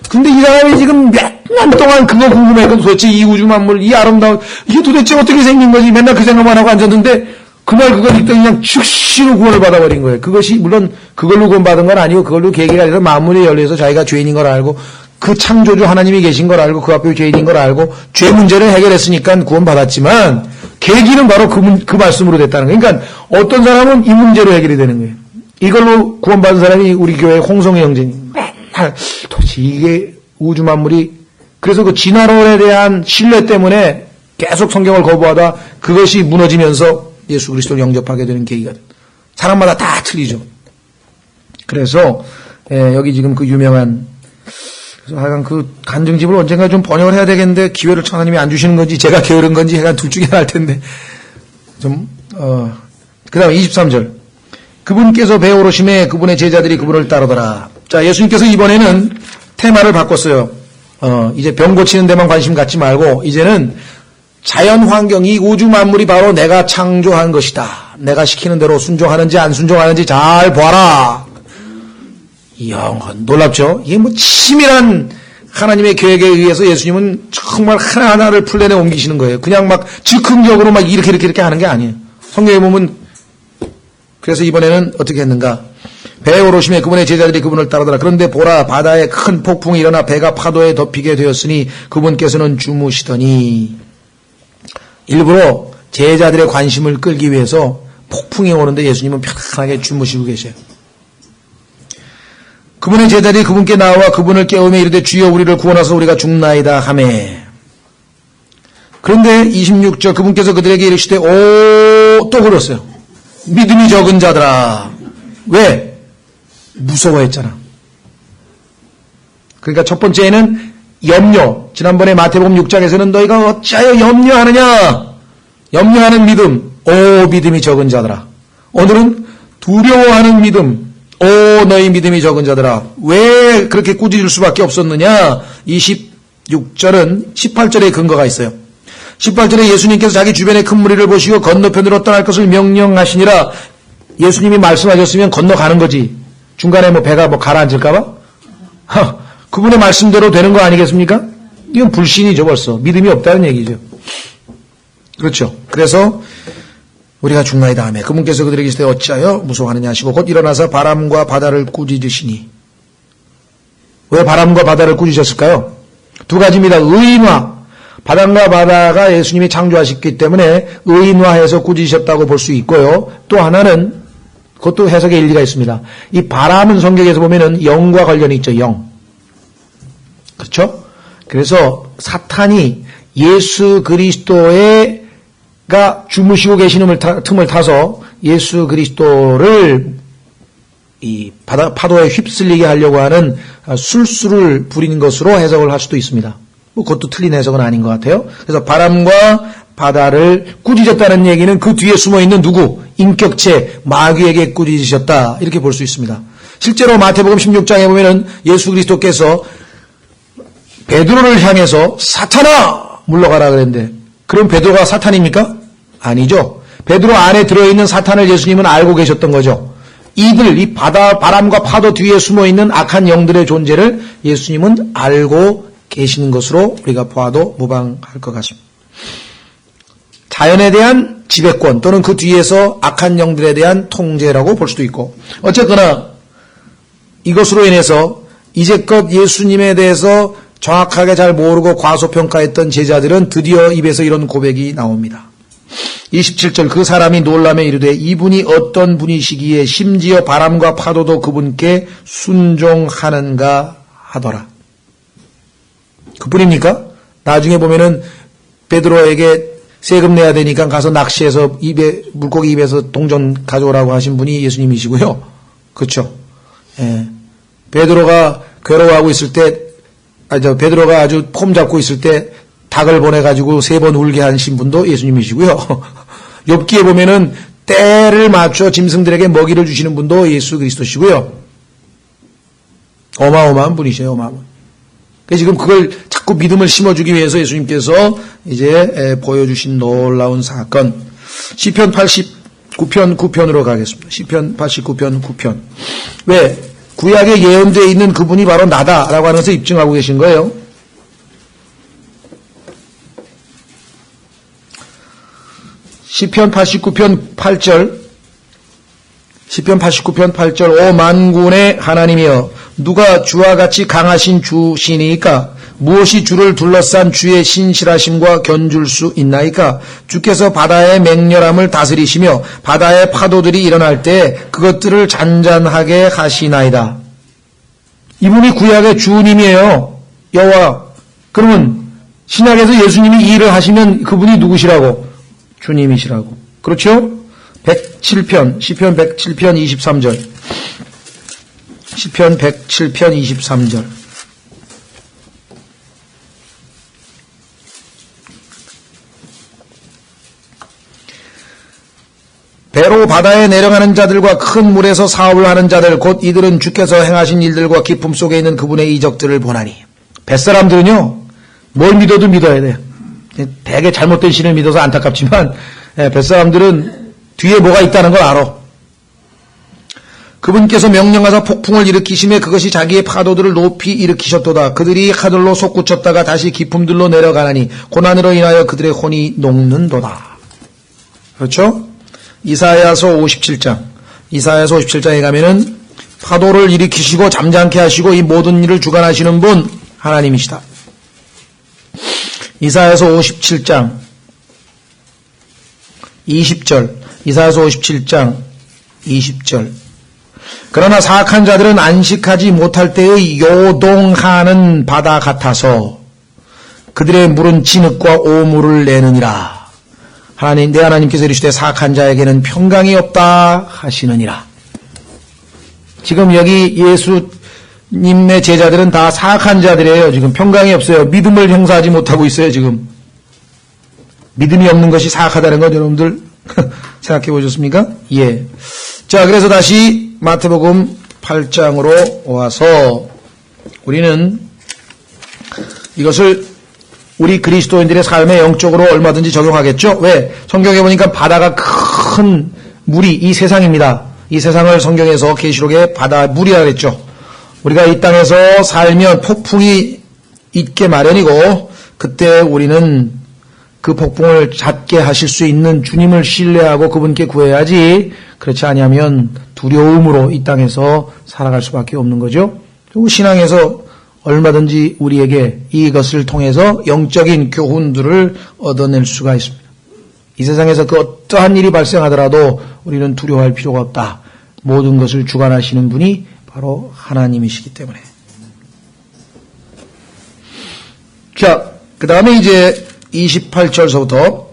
근데 이 사람이 지금 몇 년 동안 그거 궁금해서 도대체 이 우주 만물 이 아름다운 이게 도대체 어떻게 생긴 거지 맨날 그 생각만 하고 앉았는데 그날 그걸 읽더니 그냥 즉시로 구원을 받아버린 거예요. 그것이 물론 그걸로 구원받은 건 아니고 그걸로 계기가 돼서 만물이 열려서 자기가 죄인인 걸 알고 그 창조주 하나님이 계신 걸 알고 그 앞에 죄인인 걸 알고 죄 문제를 해결했으니까 구원받았지만 계기는 바로 그 말씀으로 됐다는 거예요. 그러니까 어떤 사람은 이 문제로 해결이 되는 거예요. 이걸로 구원받은 사람이 우리 교회 홍성의 형제님. 맨날 도대체 이게 우주 만물이 그래서 그 진화론에 대한 신뢰 때문에 계속 성경을 거부하다 그것이 무너지면서 예수 그리스도를 영접하게 되는 계기가 됩니다. 사람마다 다 틀리죠. 그래서 여기 지금 그 유명한 그래서 하여간 그 간증집을 언젠가 좀 번역을 해야 되겠는데 기회를 하나님이 안 주시는 건지 제가 게으른 건지 하여간 둘 중에 하나일 텐데 그 다음에 23절 그분께서 배오르심에 그분의 제자들이 그분을 따르더라. 자, 예수님께서 이번에는 테마를 바꿨어요. 이제 병 고치는 데만 관심 갖지 말고 이제는 자연 환경이 우주 만물이 바로 내가 창조한 것이다. 내가 시키는 대로 순종하는지 안 순종하는지 잘 봐라. 이야, 놀랍죠? 이게 뭐 치밀한 하나님의 계획에 의해서 예수님은 정말 하나하나를 플랜에 옮기시는 거예요. 그냥 막 즉흥적으로 막 이렇게 하는 게 아니에요. 성경에 보면 그래서 이번에는 어떻게 했는가? 배에 오르심에 그분의 제자들이 그분을 따르더라. 그런데 보라 바다에 큰 폭풍이 일어나 배가 파도에 덮이게 되었으니 그분께서는 주무시더니 일부러 제자들의 관심을 끌기 위해서 폭풍이 오는데 예수님은 편안하게 주무시고 계셔요. 그분의 제자들이 그분께 나와 그분을 깨우며 이르되 주여 우리를 구원하사 우리가 죽나이다 하매. 그런데 26절 그분께서 그들에게 이르시되 또 그랬어요. 믿음이 적은 자들아. 왜? 무서워했잖아. 그러니까 첫 번째는 염려. 지난번에 마태복음 6장에서는 너희가 어찌하여 염려하느냐. 염려하는 믿음. 믿음이 적은 자들아. 오늘은 두려워하는 믿음. 너희 믿음이 적은 자들아. 왜 그렇게 꾸짖을 수밖에 없었느냐. 26절은 18절에 근거가 있어요. 18절에 예수님께서 자기 주변의 큰 무리를 보시고 건너편으로 떠날 것을 명령하시니라. 예수님이 말씀하셨으면 건너가는 거지. 중간에 배가 가라앉을까봐? 그분의 말씀대로 되는 거 아니겠습니까? 이건 불신이죠, 벌써. 믿음이 없다는 얘기죠. 그렇죠. 그래서 우리가 죽나이다 하며 그분께서 그들에게 이르시되 어찌하여 무서워하느냐 하시고 곧 일어나서 바람과 바다를 꾸짖으시니. 왜 바람과 바다를 꾸짖으셨을까요? 두 가지입니다. 의인화. 바람과 바다가 예수님이 창조하셨기 때문에 의인화해서 꾸짖으셨다고 볼 수 있고요. 또 하나는 그것도 해석의 일리가 있습니다. 이 바람은 성경에서 보면은 영과 관련이 있죠. 영. 그렇죠? 그래서 사탄이 예수 그리스도가 주무시고 계시는 틈을 타서 예수 그리스도를 이 파도에 휩쓸리게 하려고 하는 술수를 부리는 것으로 해석을 할 수도 있습니다. 그것도 틀린 해석은 아닌 것 같아요. 그래서 바람과 바다를 꾸짖었다는 얘기는 그 뒤에 숨어있는 누구? 인격체 마귀에게 꾸짖으셨다. 이렇게 볼 수 있습니다. 실제로 마태복음 16장에 보면은 예수 그리스도께서 베드로를 향해서 사탄아 물러가라 그랬는데 그럼 베드로가 사탄입니까? 아니죠. 베드로 안에 들어있는 사탄을 예수님은 알고 계셨던 거죠. 이 바람과 파도 뒤에 숨어있는 악한 영들의 존재를 예수님은 알고 계시는 것으로 우리가 보아도 무방할 것 같습니다. 자연에 대한 지배권 또는 그 뒤에서 악한 영들에 대한 통제라고 볼 수도 있고 어쨌거나 이것으로 인해서 이제껏 예수님에 대해서 정확하게 잘 모르고 과소평가했던 제자들은 드디어 입에서 이런 고백이 나옵니다. 27절 그 사람이 놀라며 이르되 이분이 어떤 분이시기에 심지어 바람과 파도도 그분께 순종하는가 하더라. 그뿐입니까? 나중에 보면은 베드로에게 세금 내야 되니까 가서 낚시해서 물고기 입에서 동전 가져오라고 하신 분이 예수님이시고요. 그렇죠? 예. 베드로가 괴로워하고 있을 때, 베드로가 아주 폼 잡고 있을 때 닭을 보내가지고 3번 울게 하신 분도 예수님이시고요. 욥기에 보면은 때를 맞춰 짐승들에게 먹이를 주시는 분도 예수 그리스도시고요. 어마어마한 분이셔요, 어마어마한. 지금 그걸 자꾸 믿음을 심어주기 위해서 예수님께서 이제 보여주신 놀라운 사건. 시편 89편 9편으로 가겠습니다. 시편 89편 9편. 왜? 구약에 예언되어 있는 그분이 바로 나다라고 하는 것을 입증하고 계신 거예요. 시편 89편 8절. 시편 89편 8절. 오 만군의 하나님이여, 누가 주와 같이 강하신 주시니까? 무엇이 주를 둘러싼 주의 신실하심과 견줄 수 있나이까? 주께서 바다의 맹렬함을 다스리시며 바다의 파도들이 일어날 때 그것들을 잔잔하게 하시나이다. 이분이 구약의 주님이에요. 여호와. 그러면 신약에서 예수님이 이 일을 하시면 그분이 누구시라고? 주님이시라고. 그렇죠? 107편, 시편 107편 23절. 시편 107편 23절. 배로 바다에 내려가는 자들과 큰 물에서 사업을 하는 자들, 곧 이들은 주께서 행하신 일들과 기쁨 속에 있는 그분의 이적들을 보나니. 뱃사람들은요, 뭘 믿어도 믿어야 돼요. 되게 잘못된 신을 믿어서 안타깝지만 뱃사람들은 뒤에 뭐가 있다는 걸 알아. 그분께서 명령하사 폭풍을 일으키시며 그것이 자기의 파도들을 높이 일으키셨도다. 그들이 하늘로 솟구쳤다가 다시 깊음들로 내려가나니 고난으로 인하여 그들의 혼이 녹는도다. 그렇죠? 이사야서 57장. 이사야서 57장에 가면은 파도를 일으키시고 잠잠케 하시고 이 모든 일을 주관하시는 분 하나님이시다. 이사야서 57장 20절. 이사야서 57장 20절. 그러나 사악한 자들은 안식하지 못할 때의 요동하는 바다 같아서 그들의 물은 진흙과 오물을 내느니라. 하나님, 내 하나님께서 이르시되 사악한 자에게는 평강이 없다 하시느니라. 지금 여기 예수님의 제자들은 다 사악한 자들이에요. 지금 평강이 없어요. 믿음을 행사하지 못하고 있어요. 지금 믿음이 없는 것이 사악하다는 건 여러분들 생각해 보셨습니까? 예. 자, 그래서 다시 마태복음 8장으로 와서 우리는 이것을 우리 그리스도인들의 삶에 영적으로 얼마든지 적용하겠죠? 왜? 성경에 보니까 바다가 큰 물이 이 세상입니다. 이 세상을 성경에서 계시록에 바다 물이라 그랬죠. 우리가 이 땅에서 살면 폭풍이 있게 마련이고 그때 우리는 그 폭풍을 잦게 하실 수 있는 주님을 신뢰하고 그분께 구해야지, 그렇지 아니하면 두려움으로 이 땅에서 살아갈 수밖에 없는 거죠. 그리고 신앙에서 얼마든지 우리에게 이것을 통해서 영적인 교훈들을 얻어낼 수가 있습니다. 이 세상에서 그 어떠한 일이 발생하더라도 우리는 두려워할 필요가 없다. 모든 것을 주관하시는 분이 바로 하나님이시기 때문에. 자, 그 다음에 이제 28절서부터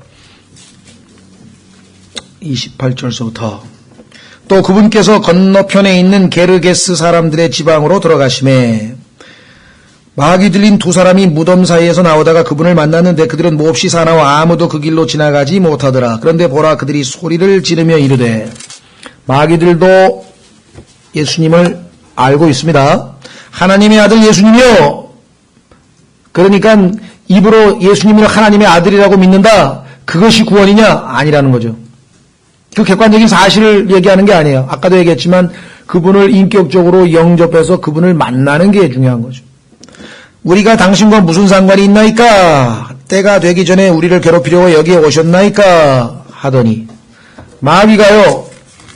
또 그분께서 건너편에 있는 게르게스 사람들의 지방으로 들어가시매 마귀 들린 두 사람이 무덤 사이에서 나오다가 그분을 만났는데 그들은 몹시 사나워 아무도 그 길로 지나가지 못하더라. 그런데 보라, 그들이 소리를 지르며 이르되, 마귀들도 예수님을 알고 있습니다. 하나님의 아들 예수님이요. 그러니까 입으로 예수님을 하나님의 아들이라고 믿는다. 그것이 구원이냐? 아니라는 거죠. 그 객관적인 사실을 얘기하는 게 아니에요. 아까도 얘기했지만 그분을 인격적으로 영접해서 그분을 만나는 게 중요한 거죠. 우리가 당신과 무슨 상관이 있나이까? 때가 되기 전에 우리를 괴롭히려고 여기에 오셨나이까? 하더니 마귀가요,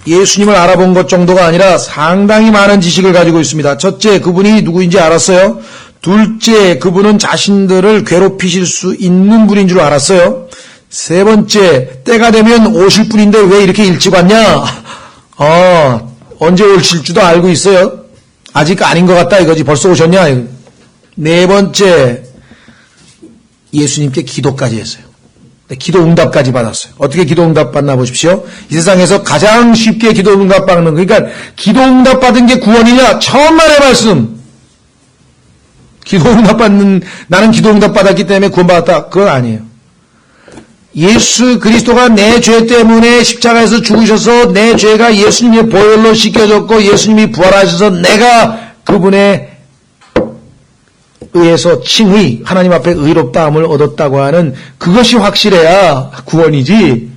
예수님을 알아본 것 정도가 아니라 상당히 많은 지식을 가지고 있습니다. 첫째, 그분이 누구인지 알았어요. 둘째, 그분은 자신들을 괴롭히실 수 있는 분인 줄 알았어요. 세 번째, 때가 되면 오실 분인데 왜 이렇게 일찍 왔냐? 언제 오실 줄도 알고 있어요. 아직 아닌 것 같다 이거지. 벌써 오셨냐? 네 번째, 예수님께 기도까지 했어요. 기도 응답까지 받았어요. 어떻게 기도 응답 받나 보십시오. 이 세상에서 가장 쉽게 기도 응답 받는, 그러니까 기도 응답 받은 게 구원이냐? 천만의 말씀. 기도 응답 받는, 나는 기도 응답 받았기 때문에 구원받았다. 그건 아니에요. 예수 그리스도가 내 죄 때문에 십자가에서 죽으셔서 내 죄가 예수님의 보혈로 씻겨졌고 예수님이 부활하셔서 내가 그분의 의해서 칭의, 하나님 앞에 의롭다함을 얻었다고 하는 그것이 확실해야 구원이지,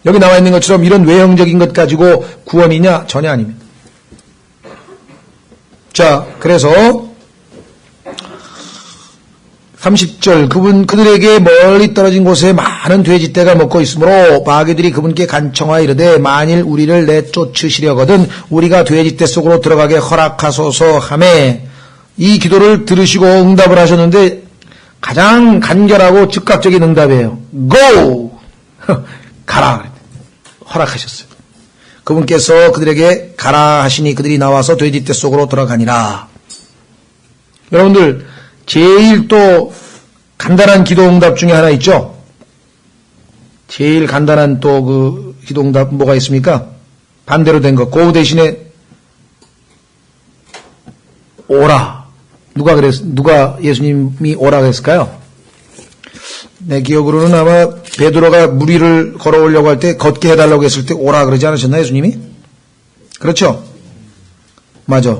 여기 나와 있는 것처럼 이런 외형적인 것 가지고 구원이냐? 전혀 아닙니다. 자, 그래서 30절, 그들에게 멀리 떨어진 곳에 많은 돼지떼가 먹고 있으므로 마귀들이 그분께 간청하여 이르되 만일 우리를 내쫓으시려거든 우리가 돼지떼 속으로 들어가게 허락하소서 하매, 이 기도를 들으시고 응답을 하셨는데 가장 간결하고 즉각적인 응답이에요. Go! 가라! 허락하셨어요. 그분께서 그들에게 가라 하시니 그들이 나와서 돼지떼 속으로 들어가니라. 여러분들, 제일 또 간단한 기도 응답 중에 하나 있죠? 제일 간단한 또 그 기도 응답 뭐가 있습니까? 반대로 된 거. Go 대신에 오라. 누가 예수님이 오라 그랬을까요? 내 기억으로는 아마 베드로가 물 위를 걸어오려고 할 때 걷게 해달라고 했을 때 오라 그러지 않으셨나요, 예수님이? 그렇죠? 맞아.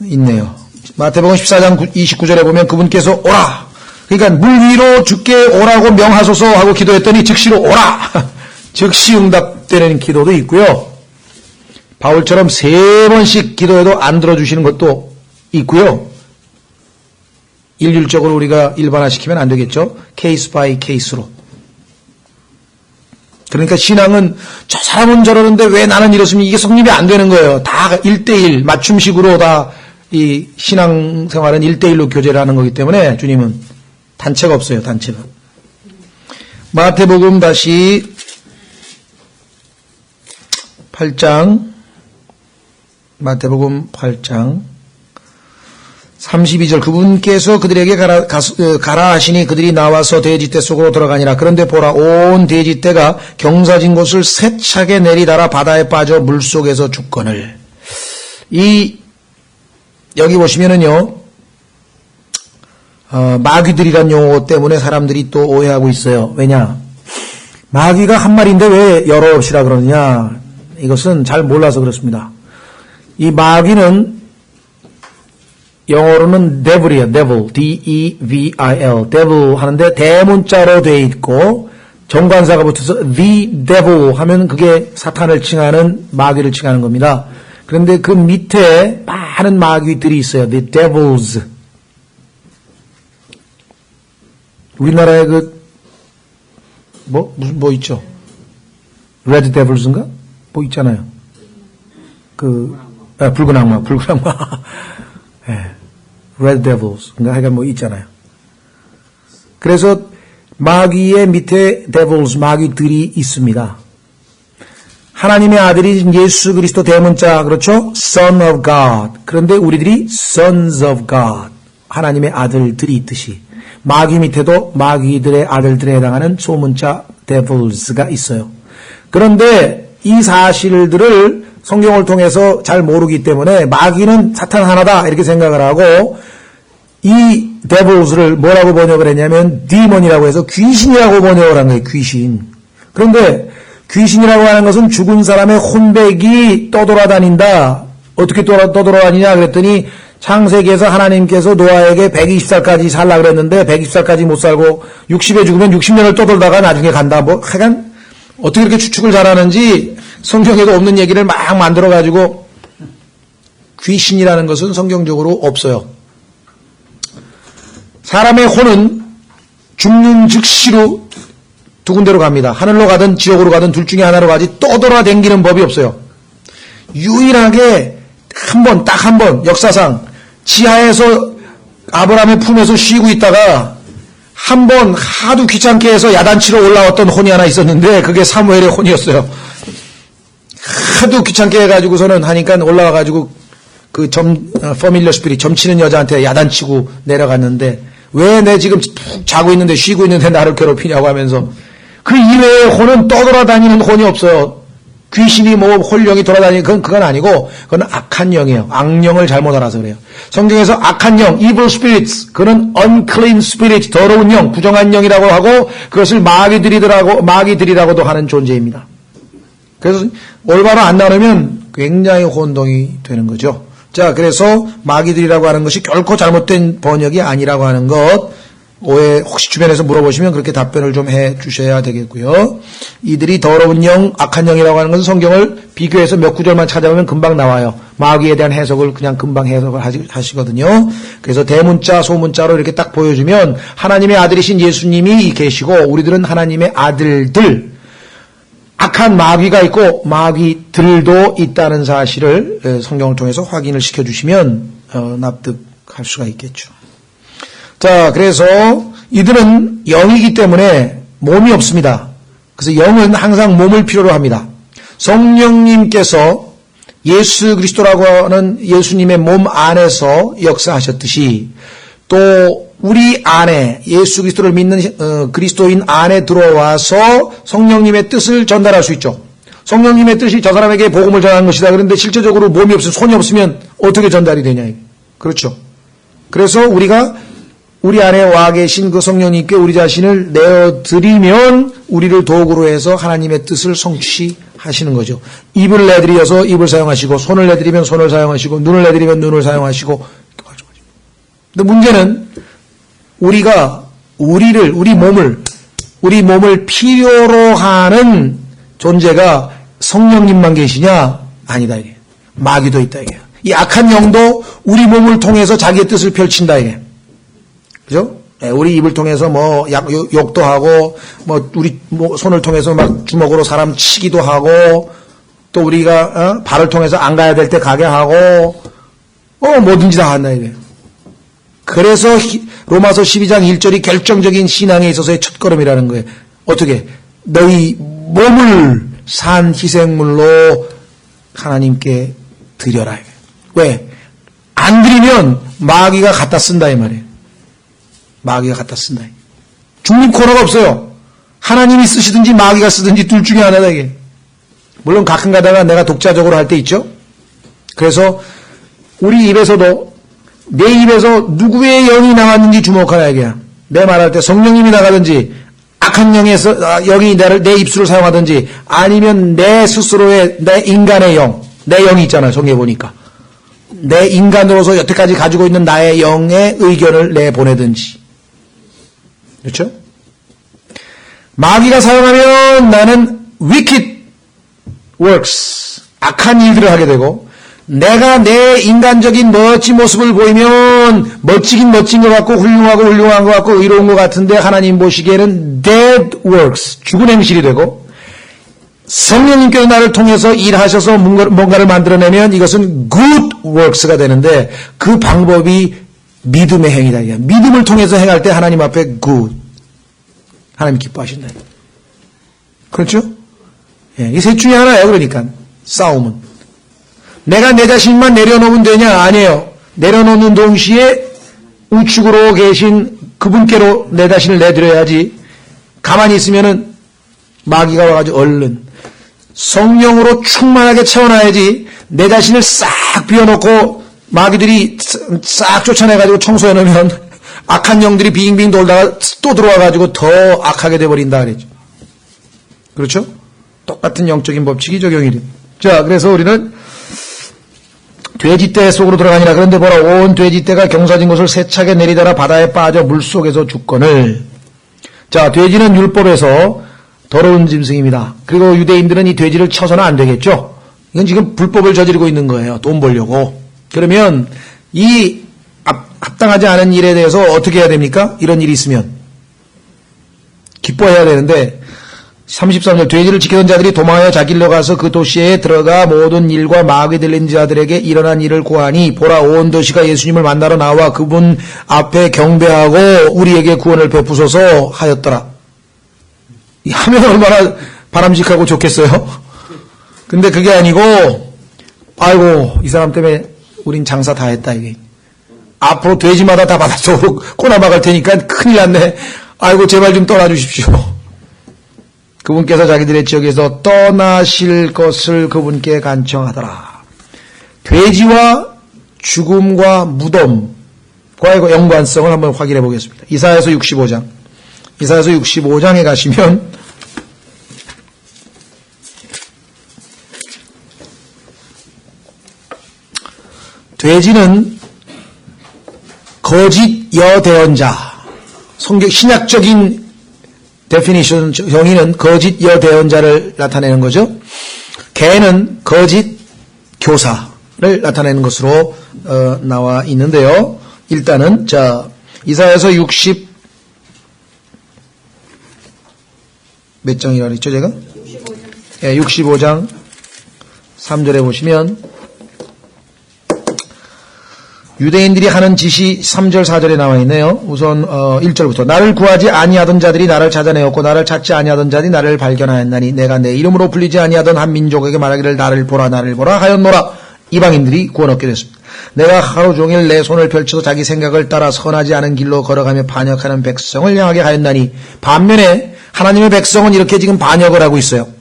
있네요. 마태복음 14장 29절에 보면 그분께서 오라. 그러니까 물 위로 주께 오라고 명하소서 하고 기도했더니 즉시로 오라. 즉시 응답되는 기도도 있고요. 바울처럼 3번씩 기도해도 안 들어주시는 것도 있고요. 일률적으로 우리가 일반화시키면 안 되겠죠. 케이스 바이 케이스로. 그러니까 신앙은 저 사람은 저러는데 왜 나는 이렇으면 이게 성립이 안 되는 거예요. 다 1대1 맞춤식으로 다 이 신앙생활은 1대1로 교제를 하는 거기 때문에 주님은 단체가 없어요. 단체가. 마태복음 다시 8장, 마태복음 8장 32절, 그분께서 그들에게 가라 하시니 그들이 나와서 돼지떼 속으로 들어가니라. 그런데 보라, 온 돼지떼가 경사진 곳을 세차게 내리달아 바다에 빠져 물속에서 죽거늘. 여기 보시면은요, 마귀들이란 용어 때문에 사람들이 또 오해하고 있어요. 왜냐? 마귀가 한 마리인데 왜 여럿이라 그러느냐? 이것은 잘 몰라서 그렇습니다. 이 마귀는 영어로는 devil이에요. devil, D-E-V-I-L, devil 하는데 대문자로 돼 있고 정관사가 붙어서 the devil 하면 그게 사탄을 칭하는, 마귀를 칭하는 겁니다. 그런데 그 밑에 많은 마귀들이 있어요. The devils. 우리나라에 뭐 있죠? Red Devils인가? 뭐 있잖아요. 붉은 악마. 네. Red Devils. 하여간 뭐 있잖아요. 그래서 마귀의 밑에 Devils, 마귀들이 있습니다. 하나님의 아들이 예수 그리스도 대문자, 그렇죠? Son of God. 그런데 우리들이 Sons of God. 하나님의 아들들이 있듯이 마귀 밑에도 마귀들의 아들들에 해당하는 소문자 Devils가 있어요. 그런데 이 사실들을 성경을 통해서 잘 모르기 때문에 마귀는 사탄 하나다 이렇게 생각을 하고 이 Devils를 뭐라고 번역을 했냐면 Demon이라고 해서 귀신이라고 번역을 한 거예요. 귀신. 그런데 귀신이라고 하는 것은 죽은 사람의 혼백이 떠돌아다닌다. 어떻게 떠돌아다니냐 그랬더니 창세기에서 하나님께서 노아에게 120살까지 살라 그랬는데 120살까지 못 살고 60에 죽으면 60년을 떠돌다가 나중에 간다. 뭐 하여간 어떻게 이렇게 추측을 잘하는지 성경에도 없는 얘기를 막 만들어가지고, 귀신이라는 것은 성경적으로 없어요. 사람의 혼은 죽는 즉시로 두 군데로 갑니다. 하늘로 가든 지옥으로 가든 둘 중에 하나로 가지 떠돌아다니는 법이 없어요. 유일하게 딱 한 번 역사상 지하에서 아브라함의 품에서 쉬고 있다가 한 번 하도 귀찮게 해서 야단치러 올라왔던 혼이 하나 있었는데 그게 사무엘의 혼이었어요. 하도 귀찮게 해가지고서는 하니까 올라와가지고 퍼밀리어 스피릿, 점치는 여자한테 야단치고 내려갔는데 왜 내 지금 푹 자고 있는데 쉬고 있는데 나를 괴롭히냐고 하면서 그 이외의 혼은 떠돌아다니는 혼이 없어요. 귀신이 뭐 홀령이 돌아다니는 그건 아니고 그건 악한 영이에요. 악령을 잘못 알아서 그래요. 성경에서 악한 영, evil spirits, 그는 unclean spirit, 더러운 영, 부정한 영이라고 하고 그것을 마귀들이라고도 하는 존재입니다. 그래서 올바로 안 나누면 굉장히 혼동이 되는 거죠. 자, 그래서 마귀들이라고 하는 것이 결코 잘못된 번역이 아니라고 하는 것, 오해 혹시 주변에서 물어보시면 그렇게 답변을 좀 해 주셔야 되겠고요. 이들이 더러운 영, 악한 영이라고 하는 것은 성경을 비교해서 몇 구절만 찾아보면 금방 나와요. 마귀에 대한 해석을 그냥 금방 해석을 하시거든요. 그래서 대문자, 소문자로 이렇게 딱 보여주면 하나님의 아들이신 예수님이 계시고 우리들은 하나님의 아들들, 악한 마귀가 있고 마귀들도 있다는 사실을 성경을 통해서 확인을 시켜주시면 납득할 수가 있겠죠. 자, 그래서 이들은 영이기 때문에 몸이 없습니다. 그래서 영은 항상 몸을 필요로 합니다. 성령님께서 예수 그리스도라고 하는 예수님의 몸 안에서 역사하셨듯이 또 우리 안에 예수 그리스도를 믿는 그리스도인 안에 들어와서 성령님의 뜻을 전달할 수 있죠. 성령님의 뜻이 저 사람에게 복음을 전하는 것이다. 그런데 실제적으로 몸이 없으면 손이 없으면 어떻게 전달이 되냐. 그렇죠. 그래서 우리가 우리 안에 와 계신 그 성령님께 우리 자신을 내어드리면 우리를 도구로 해서 하나님의 뜻을 성취하시는 거죠. 입을 내드려서 입을 사용하시고 손을 내드리면 손을 사용하시고 눈을 내드리면 눈을 사용하시고. 근데 문제는 우리가 우리 몸을 필요로 하는 존재가 성령님만 계시냐? 아니다 이게. 마귀도 있다 이게. 이 악한 영도 우리 몸을 통해서 자기의 뜻을 펼친다 이게. 그죠? 우리 입을 통해서 뭐 욕도 하고 뭐 우리 손을 통해서 막 주먹으로 사람 치기도 하고 또 우리가 발을 통해서 안 가야 될 때 가게 하고 뭐든지 다 한다 이게. 그래서 로마서 12장 1절이 결정적인 신앙에 있어서의 첫걸음이라는 거예요. 어떻게? 너희 몸을 산 희생물로 하나님께 드려라. 왜? 안 드리면 마귀가 갖다 쓴다 이 말이에요. 마귀가 갖다 쓴다. 중립 코너가 없어요. 하나님이 쓰시든지 마귀가 쓰든지 둘 중에 하나다 이게. 물론 가끔 가다가 내가 독자적으로 할 때 있죠. 그래서 우리 입에서도 내 입에서 누구의 영이 나왔는지 주목하라 이게야. 내 말할 때 성령님이 나가든지 악한 영에서 영이 내 입술을 사용하든지 아니면 내 스스로의 내 인간의 영, 내 영이 있잖아. 성경에 보니까 내 인간으로서 여태까지 가지고 있는 나의 영의 의견을 내보내든지. 그렇죠? 마귀가 사용하면 나는 wicked works, 악한 일들을 하게 되고 내가 내 인간적인 멋진 모습을 보이면 멋지긴 멋진 것 같고 훌륭한 것 같고 의로운 것 같은데 하나님 보시기에는 dead works, 죽은 행실이 되고 성령님께서 나를 통해서 일하셔서 뭔가를 만들어내면 이것은 good works가 되는데 그 방법이 믿음의 행위다. 믿음을 통해서 행할 때 하나님 앞에 good, 하나님 기뻐하신다. 그렇죠? 예, 이 셋 중에 하나예요. 그러니까 싸움은 내가 내 자신만 내려놓으면 되냐? 아니에요. 내려놓는 동시에 우측으로 계신 그분께로 내 자신을 내드려야지. 가만히 있으면은 마귀가 와가지고 얼른 성령으로 충만하게 채워놔야지. 내 자신을 싹 비워놓고 마귀들이 싹 쫓아내가지고 청소해놓으면 악한 영들이 빙빙 돌다가 또 들어와가지고 더 악하게 돼버린다 그랬죠. 그렇죠? 똑같은 영적인 법칙이 적용이 됩니다. 자, 그래서 우리는 돼지떼 속으로 들어가니라. 그런데 보라, 온 돼지떼가 경사진 곳을 세차게 내리다가 바다에 빠져 물속에서 죽거늘. 자, 돼지는 율법에서 더러운 짐승입니다. 그리고 유대인들은 이 돼지를 쳐서는 안 되겠죠. 이건 지금 불법을 저지르고 있는 거예요. 돈 벌려고. 그러면 이 합당하지 않은 일에 대해서 어떻게 해야 됩니까? 이런 일이 있으면 기뻐해야 되는데 33절 돼지를 지키던 자들이 도망하여 자길로 가서 그 도시에 들어가 모든 일과 마귀 들린 자들에게 일어난 일을 고하니 보라 온 도시가 예수님을 만나러 나와 그분 앞에 경배하고 우리에게 구원을 베푸소서 하였더라. 하면 얼마나 바람직하고 좋겠어요. 근데 그게 아니고 아이고 이 사람 때문에 우린 장사 다 했다 이게. 앞으로 돼지마다 다 바닷속으로 꼬나박을 테니까 큰일 났네. 아이고 제발 좀 떠나주십시오. 그분께서 자기들의 지역에서 떠나실 것을 그분께 간청하더라. 돼지와 죽음과 무덤과의 연관성을 한번 확인해 보겠습니다. 이사야서 65장. 이사야서 65장에 가시면 돼지는 거짓 여대언자, 성경 신약적인 데피니션 정의는 거짓 여대언자를 나타내는 거죠. 개는 거짓 교사를 나타내는 것으로 나와 있는데요. 일단은 이사야서 60 몇 장이라 그랬죠 제가? 65장. 예, 65장 3절에 보시면 유대인들이 하는 짓이 3절 4절에 나와 있네요. 우선 1절부터 나를 구하지 아니하던 자들이 나를 찾아내었고 나를 찾지 아니하던 자들이 나를 발견하였나니 내가 내 이름으로 불리지 아니하던 한 민족에게 말하기를 나를 보라 하였노라. 이방인들이 구원 얻게 됐습니다. 내가 하루 종일 내 손을 펼쳐서 자기 생각을 따라 선하지 않은 길로 걸어가며 반역하는 백성을 향하게 하였나니 반면에 하나님의 백성은 이렇게 지금 반역을 하고 있어요.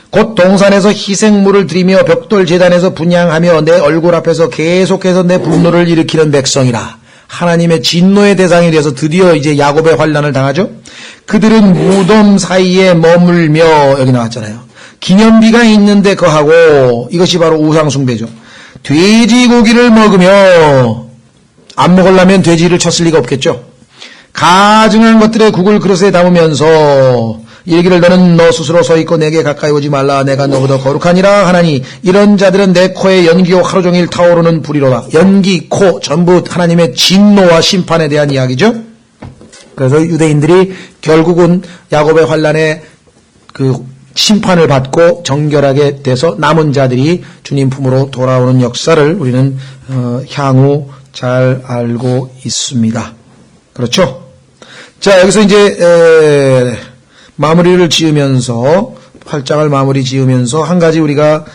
곧 동산에서 희생물을 드리며 벽돌 제단에서 분향하며 내 얼굴 앞에서 계속해서 내 분노를 일으키는 백성이라. 하나님의 진노의 대상이 돼서 드디어 이제 야곱의 환난을 당하죠. 그들은 무덤 사이에 머물며 여기 나왔잖아요. 기념비가 있는데 거하고 이것이 바로 우상숭배죠. 돼지고기를 먹으며 안 먹으려면 돼지를 쳤을 리가 없겠죠. 가증한 것들의 국을 그릇에 담으면서 이르기를 너는 너 스스로 서 있고 내게 가까이 오지 말라 내가 너보다 거룩하니라 하나니 이런 자들은 내 코에 연기요 하루 종일 타오르는 불이로다. 연기, 코 전부 하나님의 진노와 심판에 대한 이야기죠. 그래서 유대인들이 결국은 야곱의 환난에 그 심판을 받고 정결하게 돼서 남은 자들이 주님 품으로 돌아오는 역사를 우리는 향후 잘 알고 있습니다. 그렇죠? 자, 여기서 이제 마무리를 지으면서 8장을 마무리 지으면서 한 가지 우리가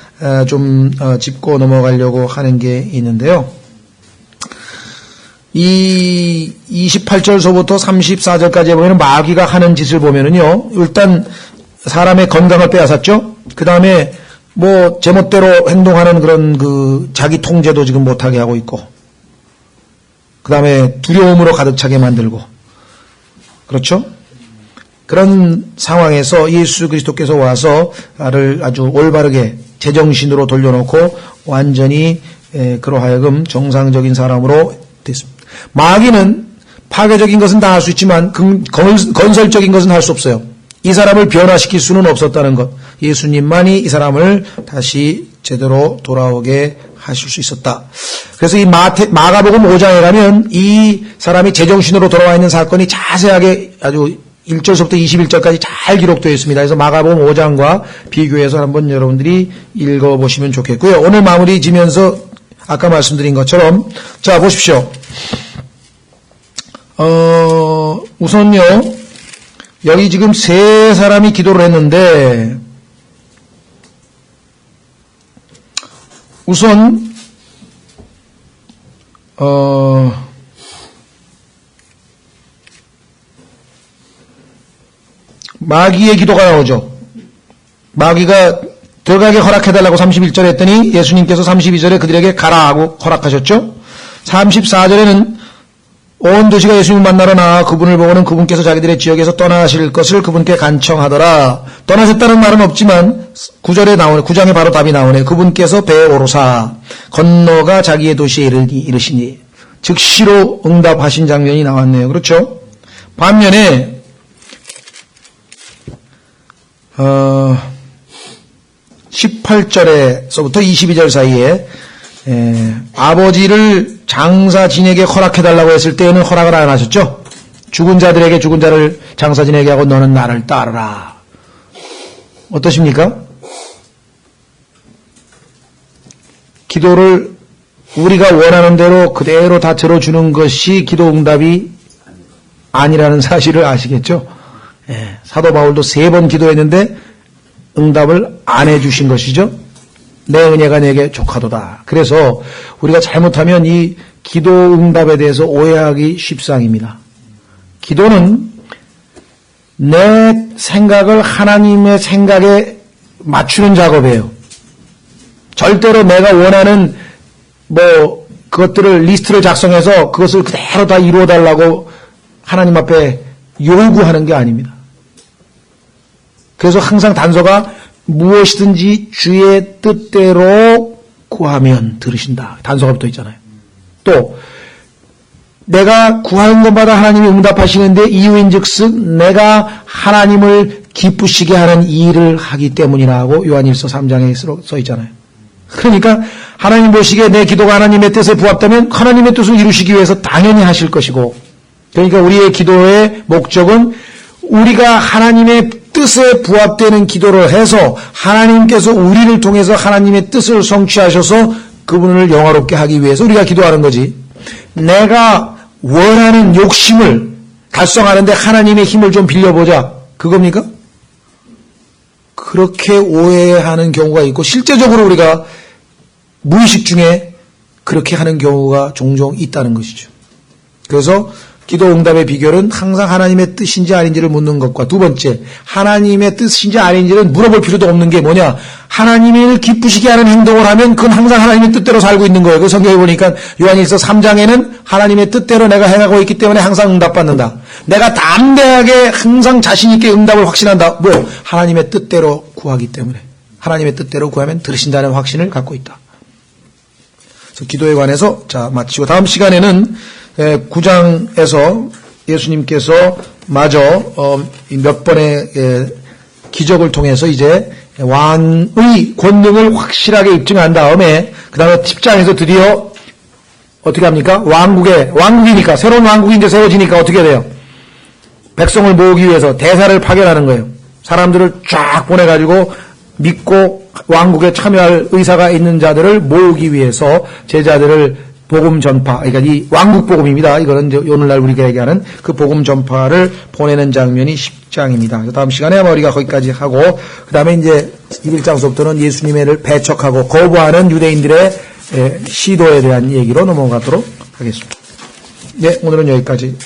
좀 짚고 넘어가려고 하는 게 있는데요. 이 28절서부터 34절까지 보면 마귀가 하는 짓을 보면은요. 일단 사람의 건강을 빼앗았죠. 그 다음에 뭐 제멋대로 행동하는 그런 그 자기 통제도 지금 못하게 하고 있고, 그 다음에 두려움으로 가득 차게 만들고, 그렇죠? 그런 상황에서 예수 그리스도께서 와서 나를 아주 올바르게 제정신으로 돌려놓고 완전히 그로 하여금 정상적인 사람으로 됐습니다. 마귀는 파괴적인 것은 다 할 수 있지만 건설적인 것은 할 수 없어요. 이 사람을 변화시킬 수는 없었다는 것. 예수님만이 이 사람을 다시 제대로 돌아오게 하실 수 있었다. 그래서 이 마가복음 5장에 가면 이 사람이 제정신으로 돌아와 있는 사건이 자세하게 아주 1절부터 21절까지 잘 기록되어 있습니다. 그래서 마가복음 5장과 비교해서 한번 여러분들이 읽어보시면 좋겠고요. 오늘 마무리 지면서 아까 말씀드린 것처럼 자 보십시오. 우선요. 여기 지금 세 사람이 기도를 했는데 우선 마귀의 기도가 나오죠. 마귀가 들어가게 허락해달라고 31절에 했더니 예수님께서 32절에 그들에게 가라 하고 허락하셨죠. 34절에는 온 도시가 예수님을 만나러 나와 그분을 보고는 그분께서 자기들의 지역에서 떠나실 것을 그분께 간청하더라. 떠나셨다는 말은 없지만 9절에 나오네. 9장에 바로 답이 나오네. 그분께서 배에 오르사 건너가 자기의 도시에 이르시니 즉시로 응답하신 장면이 나왔네요. 그렇죠? 반면에 18절에서부터 22절 사이에 아버지를 장사 지내게 허락해달라고 했을 때에는 허락을 안 하셨죠. 죽은 자들에게 죽은 자를 장사 지내게 하고 너는 나를 따르라. 어떠십니까? 기도를 우리가 원하는 대로 그대로 다 들어주는 것이 기도 응답이 아니라는 사실을 아시겠죠? 사도 바울도 3번 기도했는데 응답을 안 해주신 것이죠. 내 은혜가 내게 족하도다. 그래서 우리가 잘못하면 이 기도 응답에 대해서 오해하기 쉽상입니다. 기도는 내 생각을 하나님의 생각에 맞추는 작업이에요. 절대로 내가 원하는 그것들을 리스트를 작성해서 그것을 그대로 다 이루어달라고 하나님 앞에 요구하는 게 아닙니다. 그래서 항상 단서가 무엇이든지 주의 뜻대로 구하면 들으신다. 단서가 붙어 있잖아요. 또 내가 구하는 것마다 하나님이 응답하시는데 이유인즉슨 내가 하나님을 기쁘시게 하는 일을 하기 때문이라고 요한일서 3장에 써 있잖아요. 그러니까 하나님 보시기에 내 기도가 하나님의 뜻에 부합되면 하나님의 뜻을 이루시기 위해서 당연히 하실 것이고, 그러니까 우리의 기도의 목적은 우리가 하나님의 뜻에 부합되는 기도를 해서 하나님께서 우리를 통해서 하나님의 뜻을 성취하셔서 그분을 영화롭게 하기 위해서 우리가 기도하는 거지, 내가 원하는 욕심을 달성하는데 하나님의 힘을 좀 빌려보자, 그겁니까? 그렇게 오해하는 경우가 있고 실제적으로 우리가 무의식 중에 그렇게 하는 경우가 종종 있다는 것이죠. 그래서 기도 응답의 비결은 항상 하나님의 뜻인지 아닌지를 묻는 것과, 두 번째, 하나님의 뜻인지 아닌지는 물어볼 필요도 없는 게 뭐냐, 하나님을 기쁘시게 하는 행동을 하면 그건 항상 하나님의 뜻대로 살고 있는 거예요. 그 성경에 보니까 요한일서 3장에는 하나님의 뜻대로 내가 행하고 있기 때문에 항상 응답받는다. 내가 담대하게 항상 자신 있게 응답을 확신한다. 뭐요? 하나님의 뜻대로 구하기 때문에. 하나님의 뜻대로 구하면 들으신다는 확신을 갖고 있다. 그래서 기도에 관해서 마치고 다음 시간에는 9장에서 예수님께서 마저 몇 번의 기적을 통해서 이제 왕의 권능을 확실하게 입증한 다음에 그 다음에 10장에서 드디어 어떻게 합니까? 왕국이니까, 새로운 왕국이 이제 세워지니까 어떻게 돼요? 백성을 모으기 위해서 대사를 파견하는 거예요. 사람들을 쫙 보내가지고 믿고 왕국에 참여할 의사가 있는 자들을 모으기 위해서 제자들을 복음 전파, 그러니까 이 왕국 복음입니다. 이거는 이제 오늘날 우리가 얘기하는 그 복음 전파를 보내는 장면이 10장입니다. 다음 시간에 아마 우리가 거기까지 하고, 그 다음에 이제 11장서부터는 예수님을 배척하고 거부하는 유대인들의 시도에 대한 얘기로 넘어가도록 하겠습니다. 네, 오늘은 여기까지.